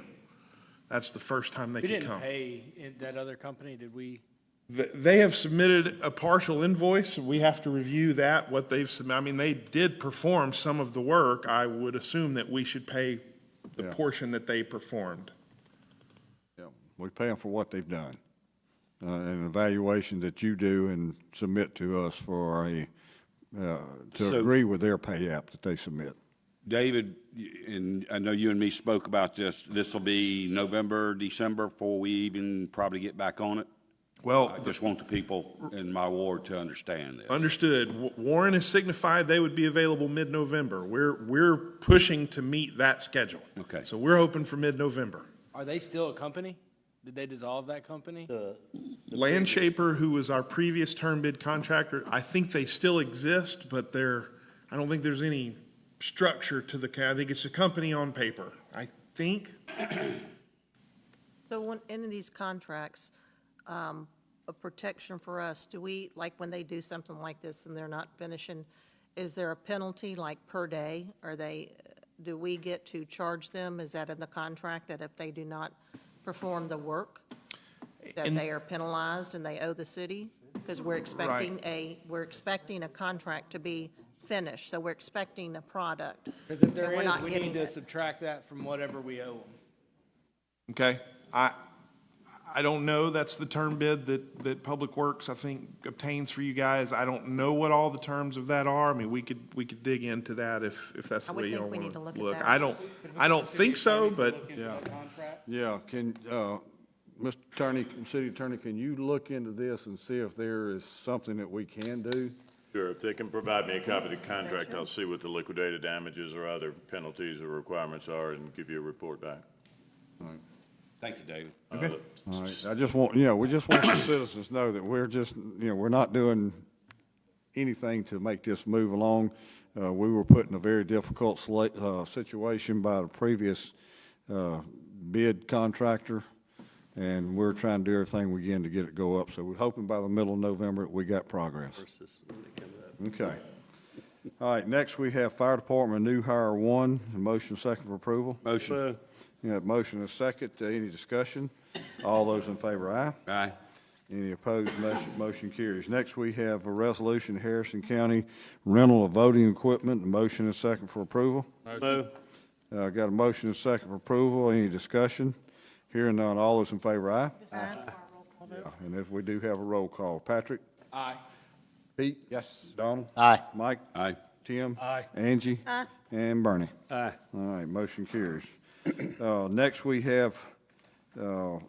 That's the first time they We can didn't come. pay that other company, did we? They have submitted a partial invoice. We have to review that, what they've submitted. I mean, they did perform some of the work. I would assume that we should pay the portion that they performed. Yeah, we pay them for what they've done. An evaluation that you do and submit to us for to agree with their pay app that they submit. David, and I know you and me spoke about this. This will be November, December before we even probably get back on it. Well, I just want the people in my ward to understand this. Understood. Warren has signified they would be available mid-November. We're pushing to meet that schedule. Okay. So we're hoping for mid-November. Are they still a company? Did they dissolve that company? Landshaper, who was our previous term bid contractor, I think they still exist, but I don't think there's any structure to I think it's a company on paper, I think. So when, in these contracts, a protection for us, do we, like when they do something like this and they're not finishing, is there a penalty like per day? Do we get to charge them? Is that in the contract that if they do not perform the work, that they are penalized and they owe the city? Because we're expecting a contract to be finished, so we're expecting a product. Because if there and we're is, not we getting need to it. subtract that from whatever we owe them. Okay. I don't know. That's the term bid that Public Works, I think, obtains for you guys. I don't know what all the terms of that are. I mean, we could dig into that if that's the I would way think y'all we want need to to look at look. that. I don't think so, but Yeah, Mr. Attorney, City Attorney, can you look into this and see if there is something that we can do? Sure, if they can provide me a copy of the contract, I'll see what the liquidated damages or other penalties or requirements are and give you a report back. All right. Thank you, David. Okay. All right, I just want, we just want the citizens to know that we're just, we're not doing anything to make this move along. We were put in a very difficult situation by the previous bid contractor, and we're trying to do everything we can to get it go up. So we're hoping by the middle of November we got progress. Okay. All right, next we have Fire Department, new hire 1, motion second for approval. Motion. You have motion and second. Any discussion? All those in favor, aye. Aye. Any opposed, motion carries. Next, we have a resolution, Harrison County rental of voting equipment, motion and second for approval. Motion. Got a motion and second for approval. Any discussion? Hearing none, all those in favor, aye. Aye. Yeah, and if we do have a roll call. Patrick? Aye. Pete? Yes. Donald? Aye. Mike? Aye. Tim? Aye. Angie? Aye. And Bernie? Aye. All right, motion carries. Next, we have letter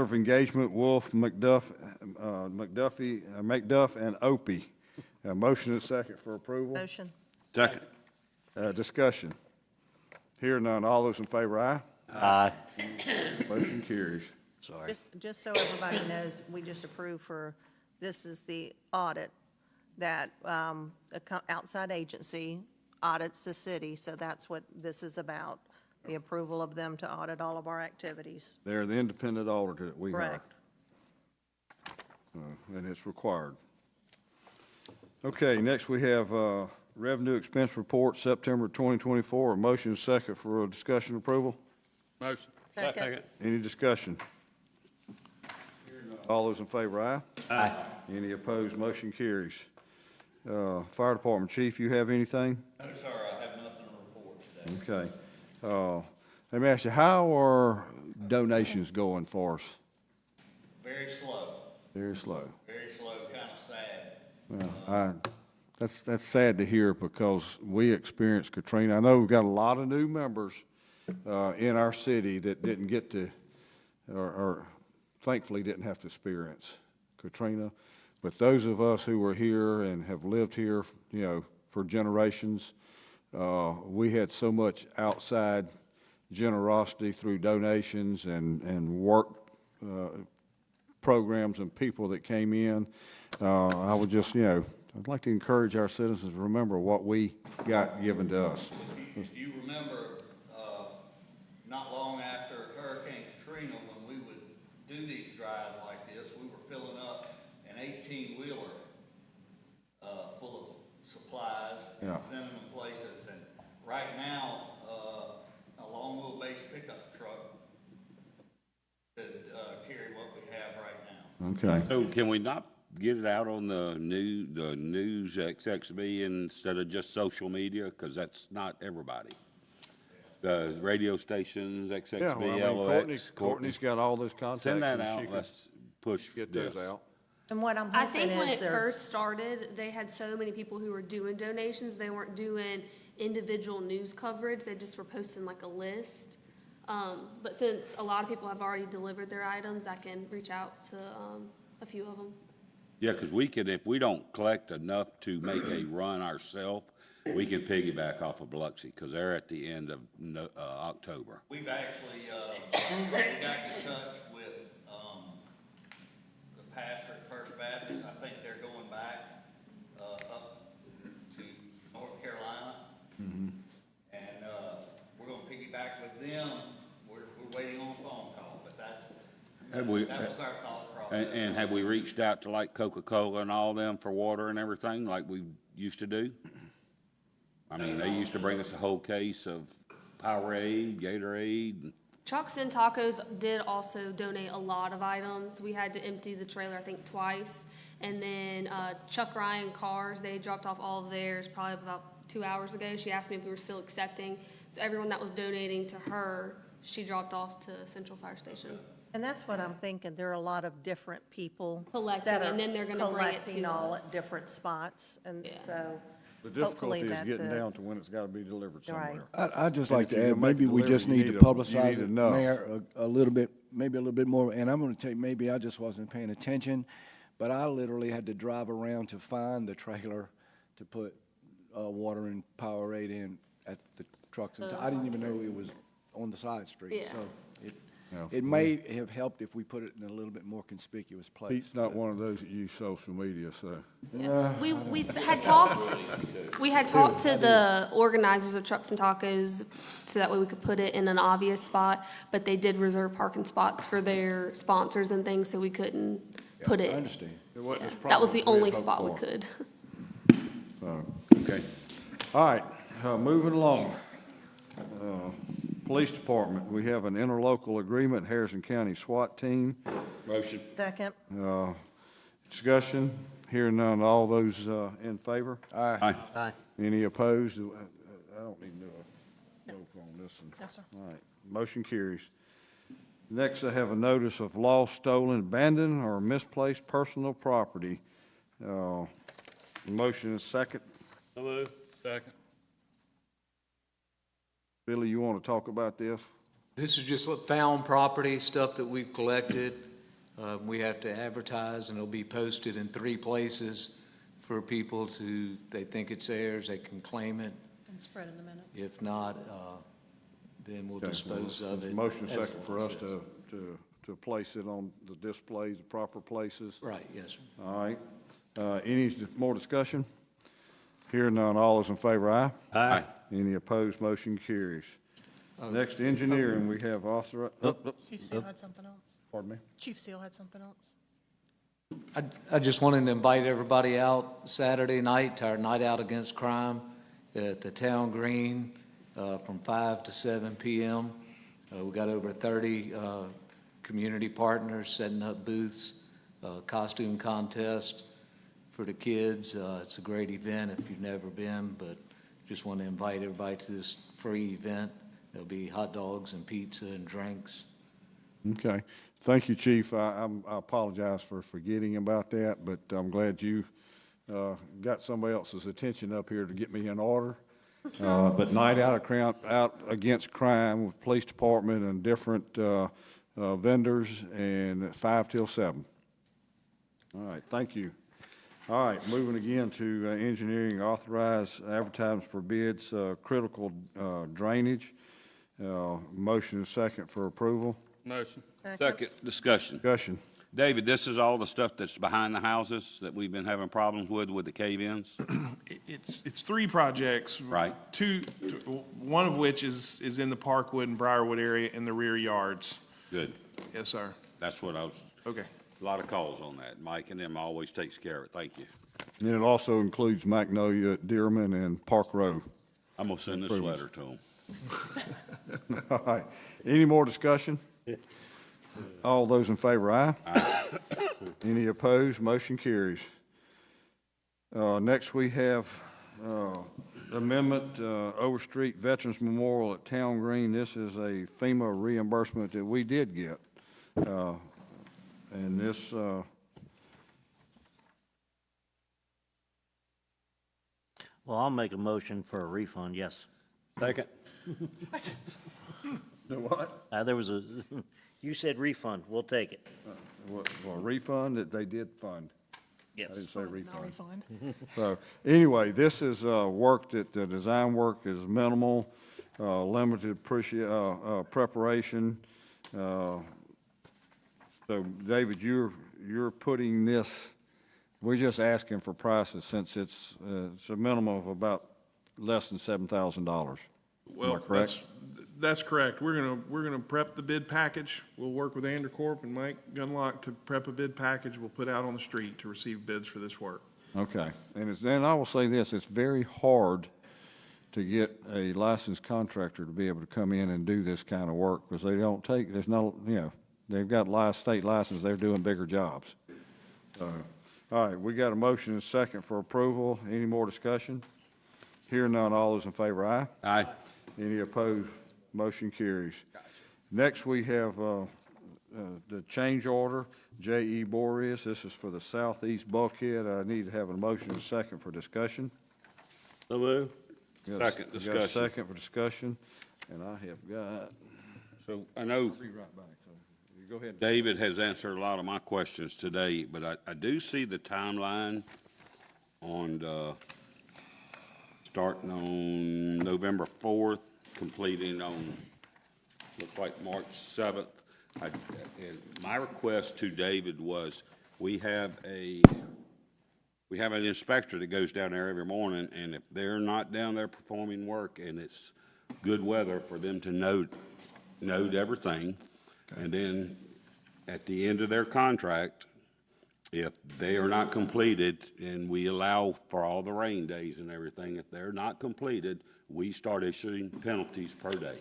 of engagement, Wolf, McDuff, and Opie. Motion and second for approval. Motion. Second. Discussion. Hearing none, all those in favor, aye. Aye. Motion carries. Sorry. Just so everybody knows, we just approved this is the audit that outside agency audits the city, so that's what this is about, the approval of them to audit all of our activities. They're the independent auditor that we hire. Correct. And it's required. Okay, next we have revenue expense report, September 2024. A motion and second for a discussion approval. Motion. Second. Any discussion? All those in favor, aye. Aye. Any opposed, motion carries. Fire Department Chief, you have anything? No, sir, I have nothing to report today. Okay. Let me ask you, how are donations going for us? Very slow, Very slow. very slow, kind of sad. Well, that's sad to hear because we experienced Katrina. I know we've got a lot of new members in our city that didn't get to, or thankfully didn't have to experience Katrina. But those of us who were here and have lived here, you know, for generations, we had so much outside generosity through donations and work programs and people that came in. I would just, you know, I'd like to encourage our citizens to remember what we got given to us. If you remember, not long after Hurricane Katrina, when we would do these drives like this, we were filling up an 18-wheeler full of supplies and Yeah. sending them places. And right now, a long wheelbase pickup truck could carry what we have right now. Okay. So can we not get it out on the news XXB instead of just social media? Because that's not everybody. The radio stations, XXB, Yeah, well, I mean, LOX. Courtney's got all those contacts. Send that and she out, can let's push get this. those out. And what I'm I hoping think when is it there, first started, they had so many people who were doing donations, they weren't doing individual news coverage, they just were posting like a list. But since a lot of people have already delivered their items, I can reach out to a few of them. Yeah, because we could, if we don't collect enough to make a run ourselves, we can piggyback off of Biloxi, because they're at the end of October. We've actually, we got in touch with, the pastor at First Baptist. I think they're going back, up to North Carolina. And, we're gonna piggyback with them. We're waiting on a phone call, but that was our thought process. And have we reached out to like Coca-Cola and all them for water and everything like we used to do? I mean, they used to bring us a whole case of Powerade, Gatorade. Chuck's and Tacos did also donate a lot of items. We had to empty the trailer, I think, twice. And then Chuck Ryan Cars, they dropped off all of theirs probably about 2 hours ago. She asked me if we were still accepting. So everyone that was donating to her, she dropped off to Central Fire Station. and that's what I'm thinking, there are a lot of different people Collecting, that are and then they're gonna bring it collecting to all us. at different spots, and Yeah. so The hopefully difficulty is that's getting it. down to when it's got to be delivered Right. somewhere. I'd just And like if to you're add, gonna make maybe we delivery, just you need to need publicize it, enough. Mayor, a little bit, maybe a little bit more, and I'm gonna tell you, maybe I just wasn't paying attention, but I literally had to drive around to find the trailer to put water and Powerade in at the trucks. And I didn't even know it was on the side street, Yeah. so Yeah. it may have helped if we put it in a little bit more conspicuous place. Pete's not one of those that use social media, so. We had talked to the organizers of Trucks and Tacos so that way we could put it in an obvious spot, but they did reserve parking spots for their sponsors and things, so we couldn't put it. I understand. It wasn't as That was the prominent as only we had spot we hoped for. could. So, okay. All right, moving along. Police Department, we have an interlocal agreement, Harrison County SWAT team. Motion. Second, Discussion, hearing none, all those in favor? Aye. Any opposed? I don't need to do a roll call on this one. No, sir. All right, motion carries. Next, I have a notice of lost, stolen, abandoned, or misplaced personal property. Motion is second. So moved. Second. Billy, you want to talk about this? This is just found property, stuff that we've collected. We have to advertise, and it'll be posted in 3 places for people to, they think it's theirs, they can claim it. And spread in the minutes. If not, then we'll Okay, dispose of it. Motion as second the for law us says. to place it on the displays, the proper places. Right, yes, sir. All right. Any more discussion? Hearing none, all those in favor, aye? Aye. Any opposed, motion carries. Next, engineering, we have Chief Seal had something else. pardon me? Chief Seal had something else. I just wanted to invite everybody out Saturday night to our Night Out Against Crime at the Town Green from 5 to 7 p.m. We got over 30 community partners setting up booths, costume contest for the kids. It's a great event if you've never been, but just want to invite everybody to this free event. There'll be hot dogs and pizza and drinks. Okay. Thank you, Chief. I apologize for forgetting about that, but I'm glad you got somebody else's attention up here to get me in order. But Night Out Against Crime with Police Department and different vendors, and 5 till 7. All right, thank you. All right, moving again to engineering, authorized advertisements for bids, critical drainage. Motion is second for approval. Motion. Second, discussion. Discussion. David, this is all the stuff that's behind the houses that we've been having problems with the cave-ins? It's 3 projects. Right. One of which is in the Parkwood and Briarwood area in the rear yards. Good. Yes, sir. That's what I was, Okay. a lot of calls on that. Mike and them always takes care of it. Thank you. And it also includes Magnolia, Dearman, and Park Row. I'm gonna send this letter to them. All right. Any more discussion? All those in favor, aye? Aye. Any opposed? Motion carries. Next, we have amendment, Overstreet Veterans Memorial at Town Green. This is a FEMA reimbursement that we did get. And this, Well, I'll make a motion for a refund, yes. Second. the what? There was a, you said refund, we'll take it. Well, refund that they did fund. Yes. I didn't say refund. refund. So, anyway, this is work that, the design work is minimal, limited preparation. So, David, you're putting this, we're just asking for prices since it's a minimum of about less than $7,000. Well, that's correct. We're gonna prep the bid package. We'll work with Andercorp and Mike Gunlock to prep a bid package we'll put out on the street to receive bids for this work. Okay, and I will say this, it's very hard to get a licensed contractor to be able to come in and do this kind of work, because they don't take, there's no, they've got state license, they're doing bigger jobs. So, all right, we got a motion and a second for approval. Any more discussion? Hearing none, all those in favor, aye? Aye. Any opposed? Motion carries. Next, we have the change order, J.E. Boreas. This is for the southeast bulkhead. I need to have a motion and a second for discussion. So move. Second We got a discussion. second for discussion, and I have got, So I know be right back, so you go ahead. David has answered a lot of my questions today, but I do see the timeline on, starting on November 4th, completing on, looks like March 7th. And my request to David was, we have an inspector that goes down there every morning, and if they're not down there performing work and it's good weather, for them to note everything. And then at the end of their contract, if they are not completed, and we allow for all the rain days and everything, if they're not completed, we start issuing penalties per day.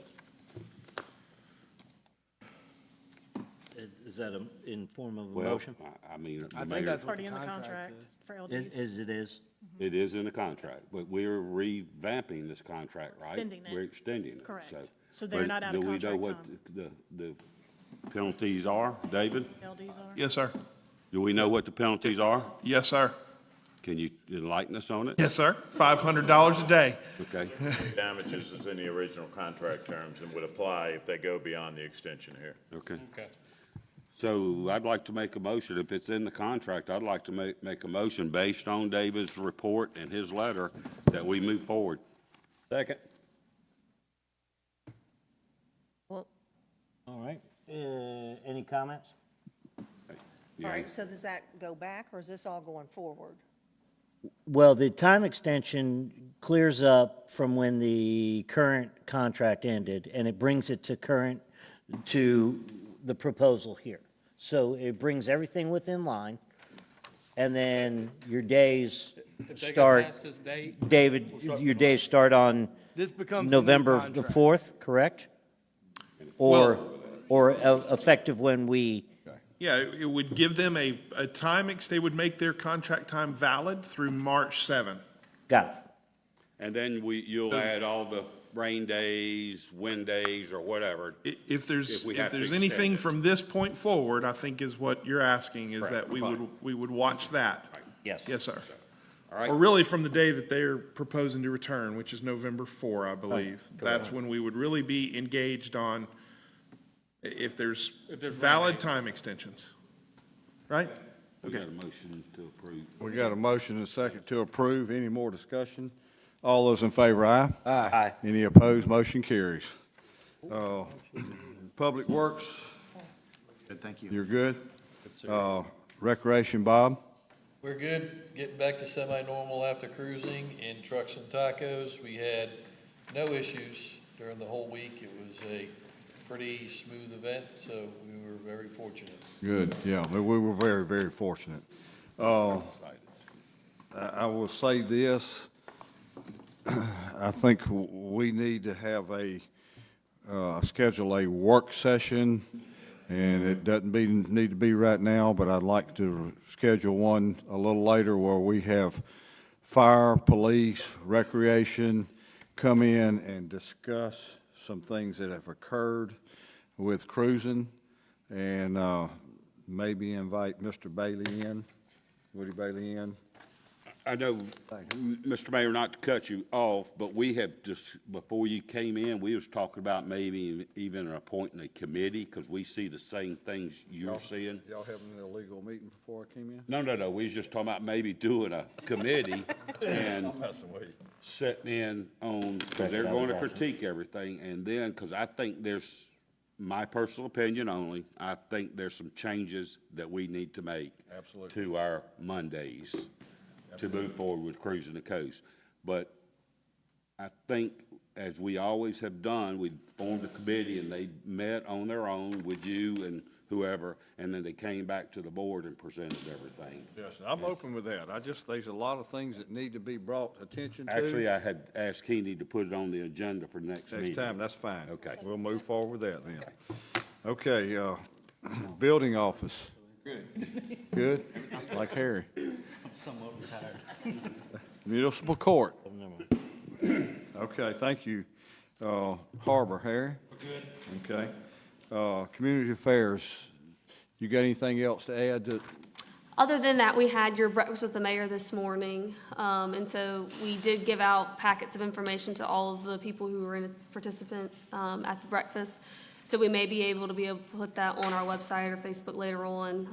Is that in form of a Well, motion? I mean, the I think mayor, that's what Already the in the contract contract is. for It LDs. is. it is in the contract, but we're revamping this contract, right? Extending it. We're extending it. Correct. So- So they're but not out of Do we know contract what the penalties are, David? LDs are? Yes, sir. Do we know what the penalties are? Yes, sir. Can you enlighten us on it? Yes, sir. $500 a day. Okay. Damages is in the original contract terms and would apply if they go beyond the extension here. Okay. Okay. So I'd like to make a motion, if it's in the contract, I'd like to make a motion based on David's report and his letter that we move forward. Second. Well, All right. Any comments? all right, so does that go back, or is this all going forward? Well, the time extension clears up from when the current contract ended, and it brings it to the proposal here. So it brings everything within line, and then your days If they go start, past this date, David, your days start on This becomes the new November the contract. 4th, correct? Or effective when we, Yeah, it would give them a they would make their contract time valid through March 7th. got it. And then you'll add all the rain days, wind days, or whatever. If there's we have to extend anything it. from this point forward, I think is what you're asking, is Correct. that we would watch that. Yes. Yes, sir. All right. Or really from the day that they're proposing to return, which is November 4, I believe. Oh, That's when we would really be engaged on if there's there's valid time extensions. Right? We got a motion to approve. We got a motion and a second to approve. Any more discussion? All those in favor, aye? Aye. Any opposed, motion carries. Public Works, Good, thank you. you're good? Recreation, Bob? We're good, getting back to semi-normal after cruising in trucks and tacos. We had no issues during the whole week. It was a pretty smooth event, so we were very fortunate. Good, yeah, we were very, very fortunate. I will say this, I think we need to have schedule a work session, and it doesn't need to be right now, but I'd like to schedule one a little later where we have fire, police, recreation come in and discuss some things that have occurred with cruising, and maybe invite Mr. Bailey in, Woody Bailey in. I know, Mr. Mayor, not to cut you off, but we have just, before you came in, we was talking about maybe even appointing a committee, because we see the same things you're seeing. Y'all having an illegal meeting before I came in? No, we was just talking about maybe doing a committee and sitting in on, because they're going to critique everything, and then, because I think there's, my personal opinion only, I think there's some changes that we need to make. Absolutely. To our Mondays to move forward with cruising the coast. But I think, as we always have done, we formed a committee and they met on their own with you and whoever, and then they came back to the board and presented everything. Yes, I'm open with that. There's a lot of things that need to be brought attention to. Actually, I had asked Keeney to put it on the agenda for next meeting. Next time, that's fine. Okay. We'll move forward with that then. Okay, building office. Good. Good? Like Harry. Somewhat retired. Municipal court. Okay, thank you. Harbor, Harry? We're good. Okay. Community affairs, you got anything else to add to? Other than that, we had your breakfast with the mayor this morning, and so we did give out packets of information to all of the people who were in a participant at the breakfast. So we may be able to put that on our website or Facebook later on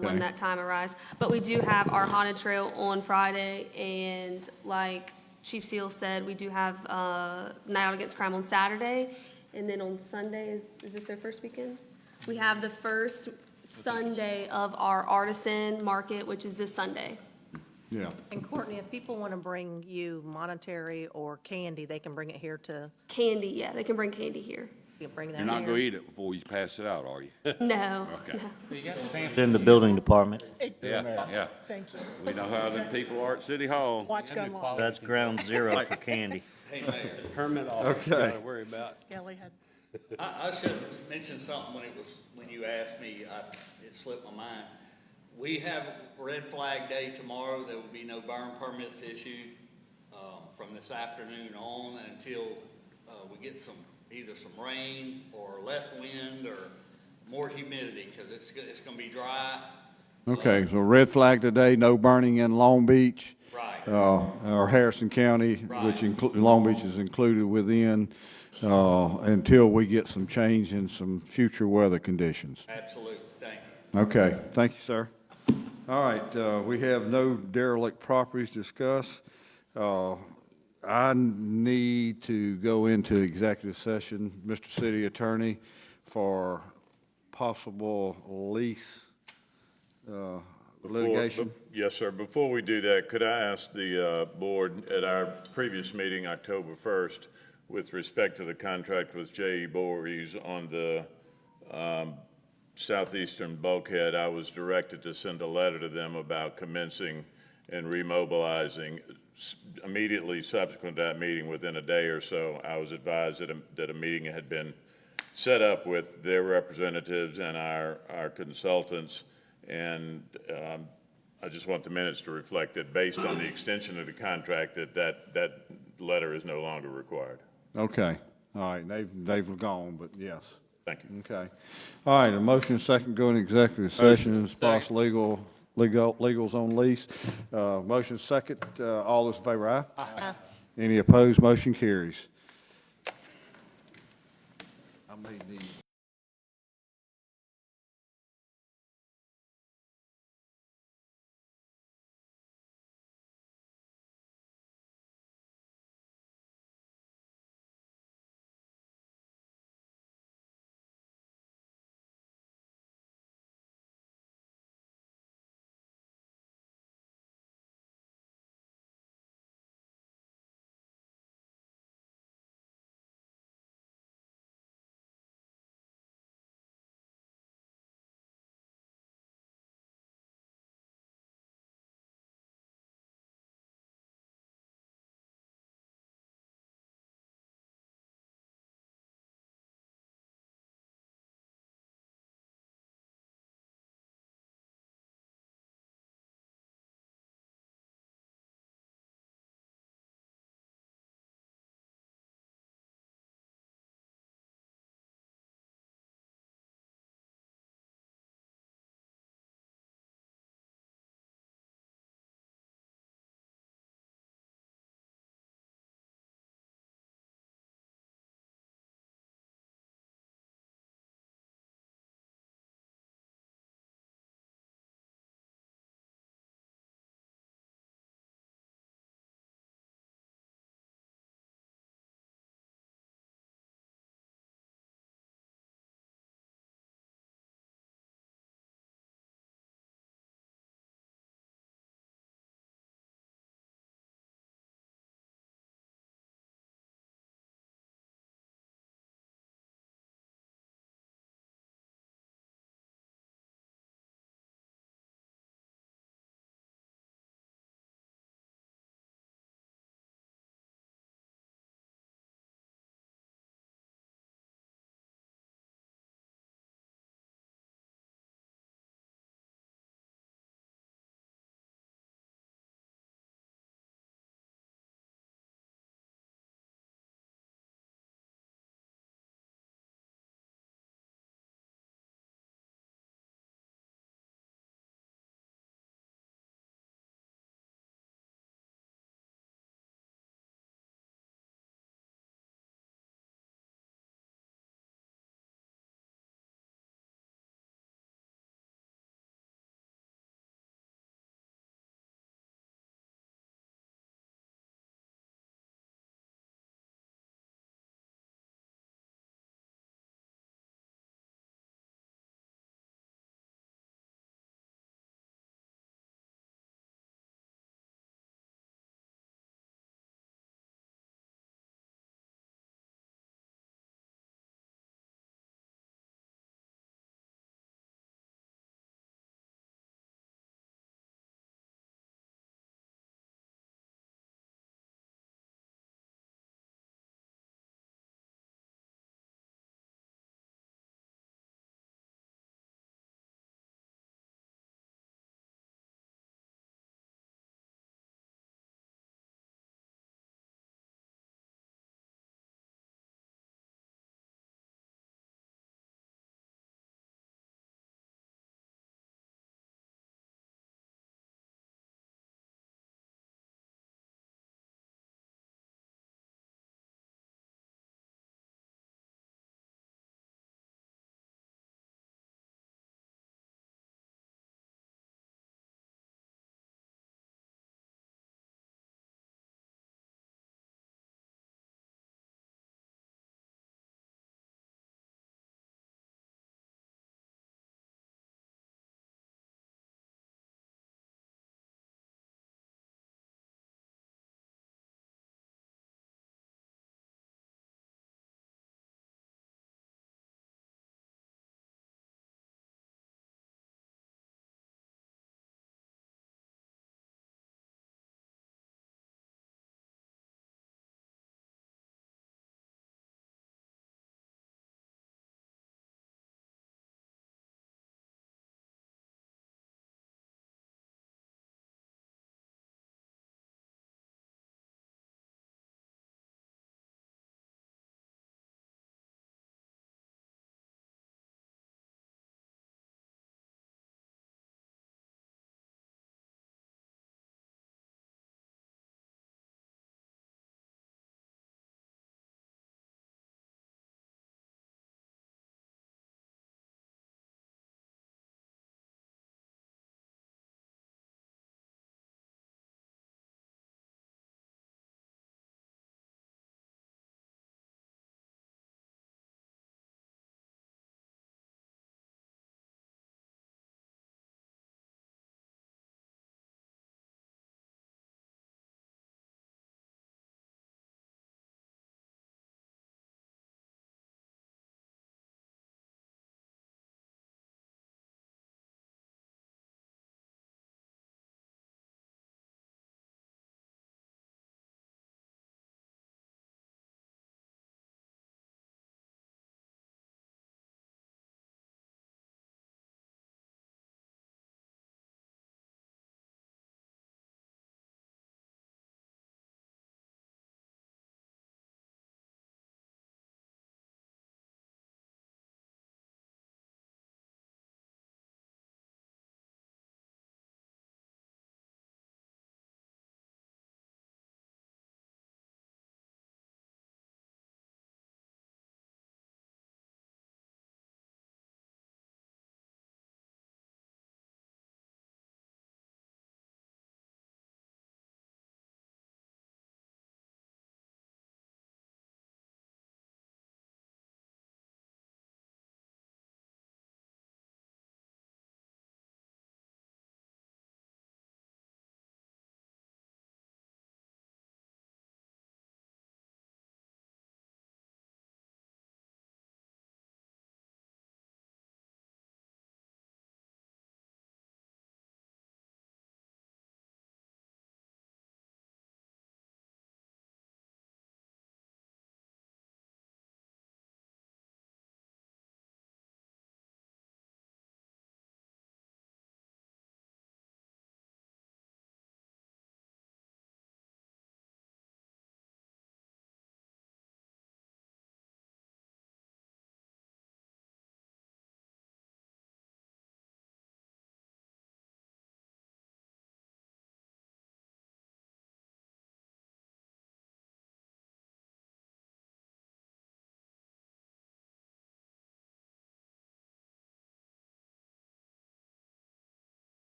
when that time arrives. But we do have our haunted trail on Friday, and like Chief Seal said, we do have Night Out Against Crime on Saturday, and then on Sunday, is this their first weekend? We have the first Sunday of our artisan market, which is this Sunday. Yeah. And Courtney, if people want to bring you monetary or candy, they can bring it here to, Candy, yeah, they can bring candy here. you can bring that You're here. not going to eat it before you pass it out, are you? No. Okay. In the building department. Yeah. Thank you. We know how the people are at City Hall. Watch gun law. That's ground zero for candy. Hey, Mayor, Hermit office, you Okay. gotta worry about. Skelly had, I should have mentioned something when you asked me, it slipped my mind. We have Red Flag Day tomorrow. There will be no burn permits issued from this afternoon on until we get either some rain or less wind or more humidity, because it's going to be dry. Okay, so red flag today, no burning in Long Beach. Right. Or Harrison County, which Long Beach is included within, until we get some change in some future weather conditions. Absolutely. Thank you. Okay, thank you, sir. All right, we have no derelict properties discussed. I need to go into executive session, Mr. City Attorney, for possible lease litigation. Yes, sir. Before we do that, could I ask the board, at our previous meeting, October 1st, with respect to the contract with J.E. Voorhees on the southeastern bulkhead, I was directed to send a letter to them about commencing and remobilizing. Immediately subsequent to that meeting, within a day or so, I was advised that a meeting had been set up with their representatives and our consultants, and I just want the minutes to reflect that based on the extension of the contract, that letter is no longer required. Okay, all right, they've gone, but yes. Thank you. Okay. All right, a motion second, go into executive session, spouse legal legals on lease. Motion second, all those in favor, aye? Aye. Any opposed, motion carries. I may need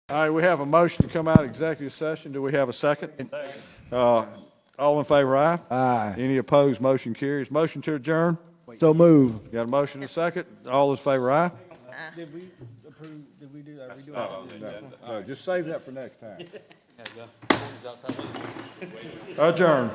All right, we have a motion to come out of executive session. Do we have a second? All in favor, aye? Aye. Any opposed, motion carries. Motion to adjourn? So move. Got a motion and a second? All in favor, aye? Did we approve, did we do that? Redo it? No, just save that for next time. Yeah, go. Outside. Adjourn.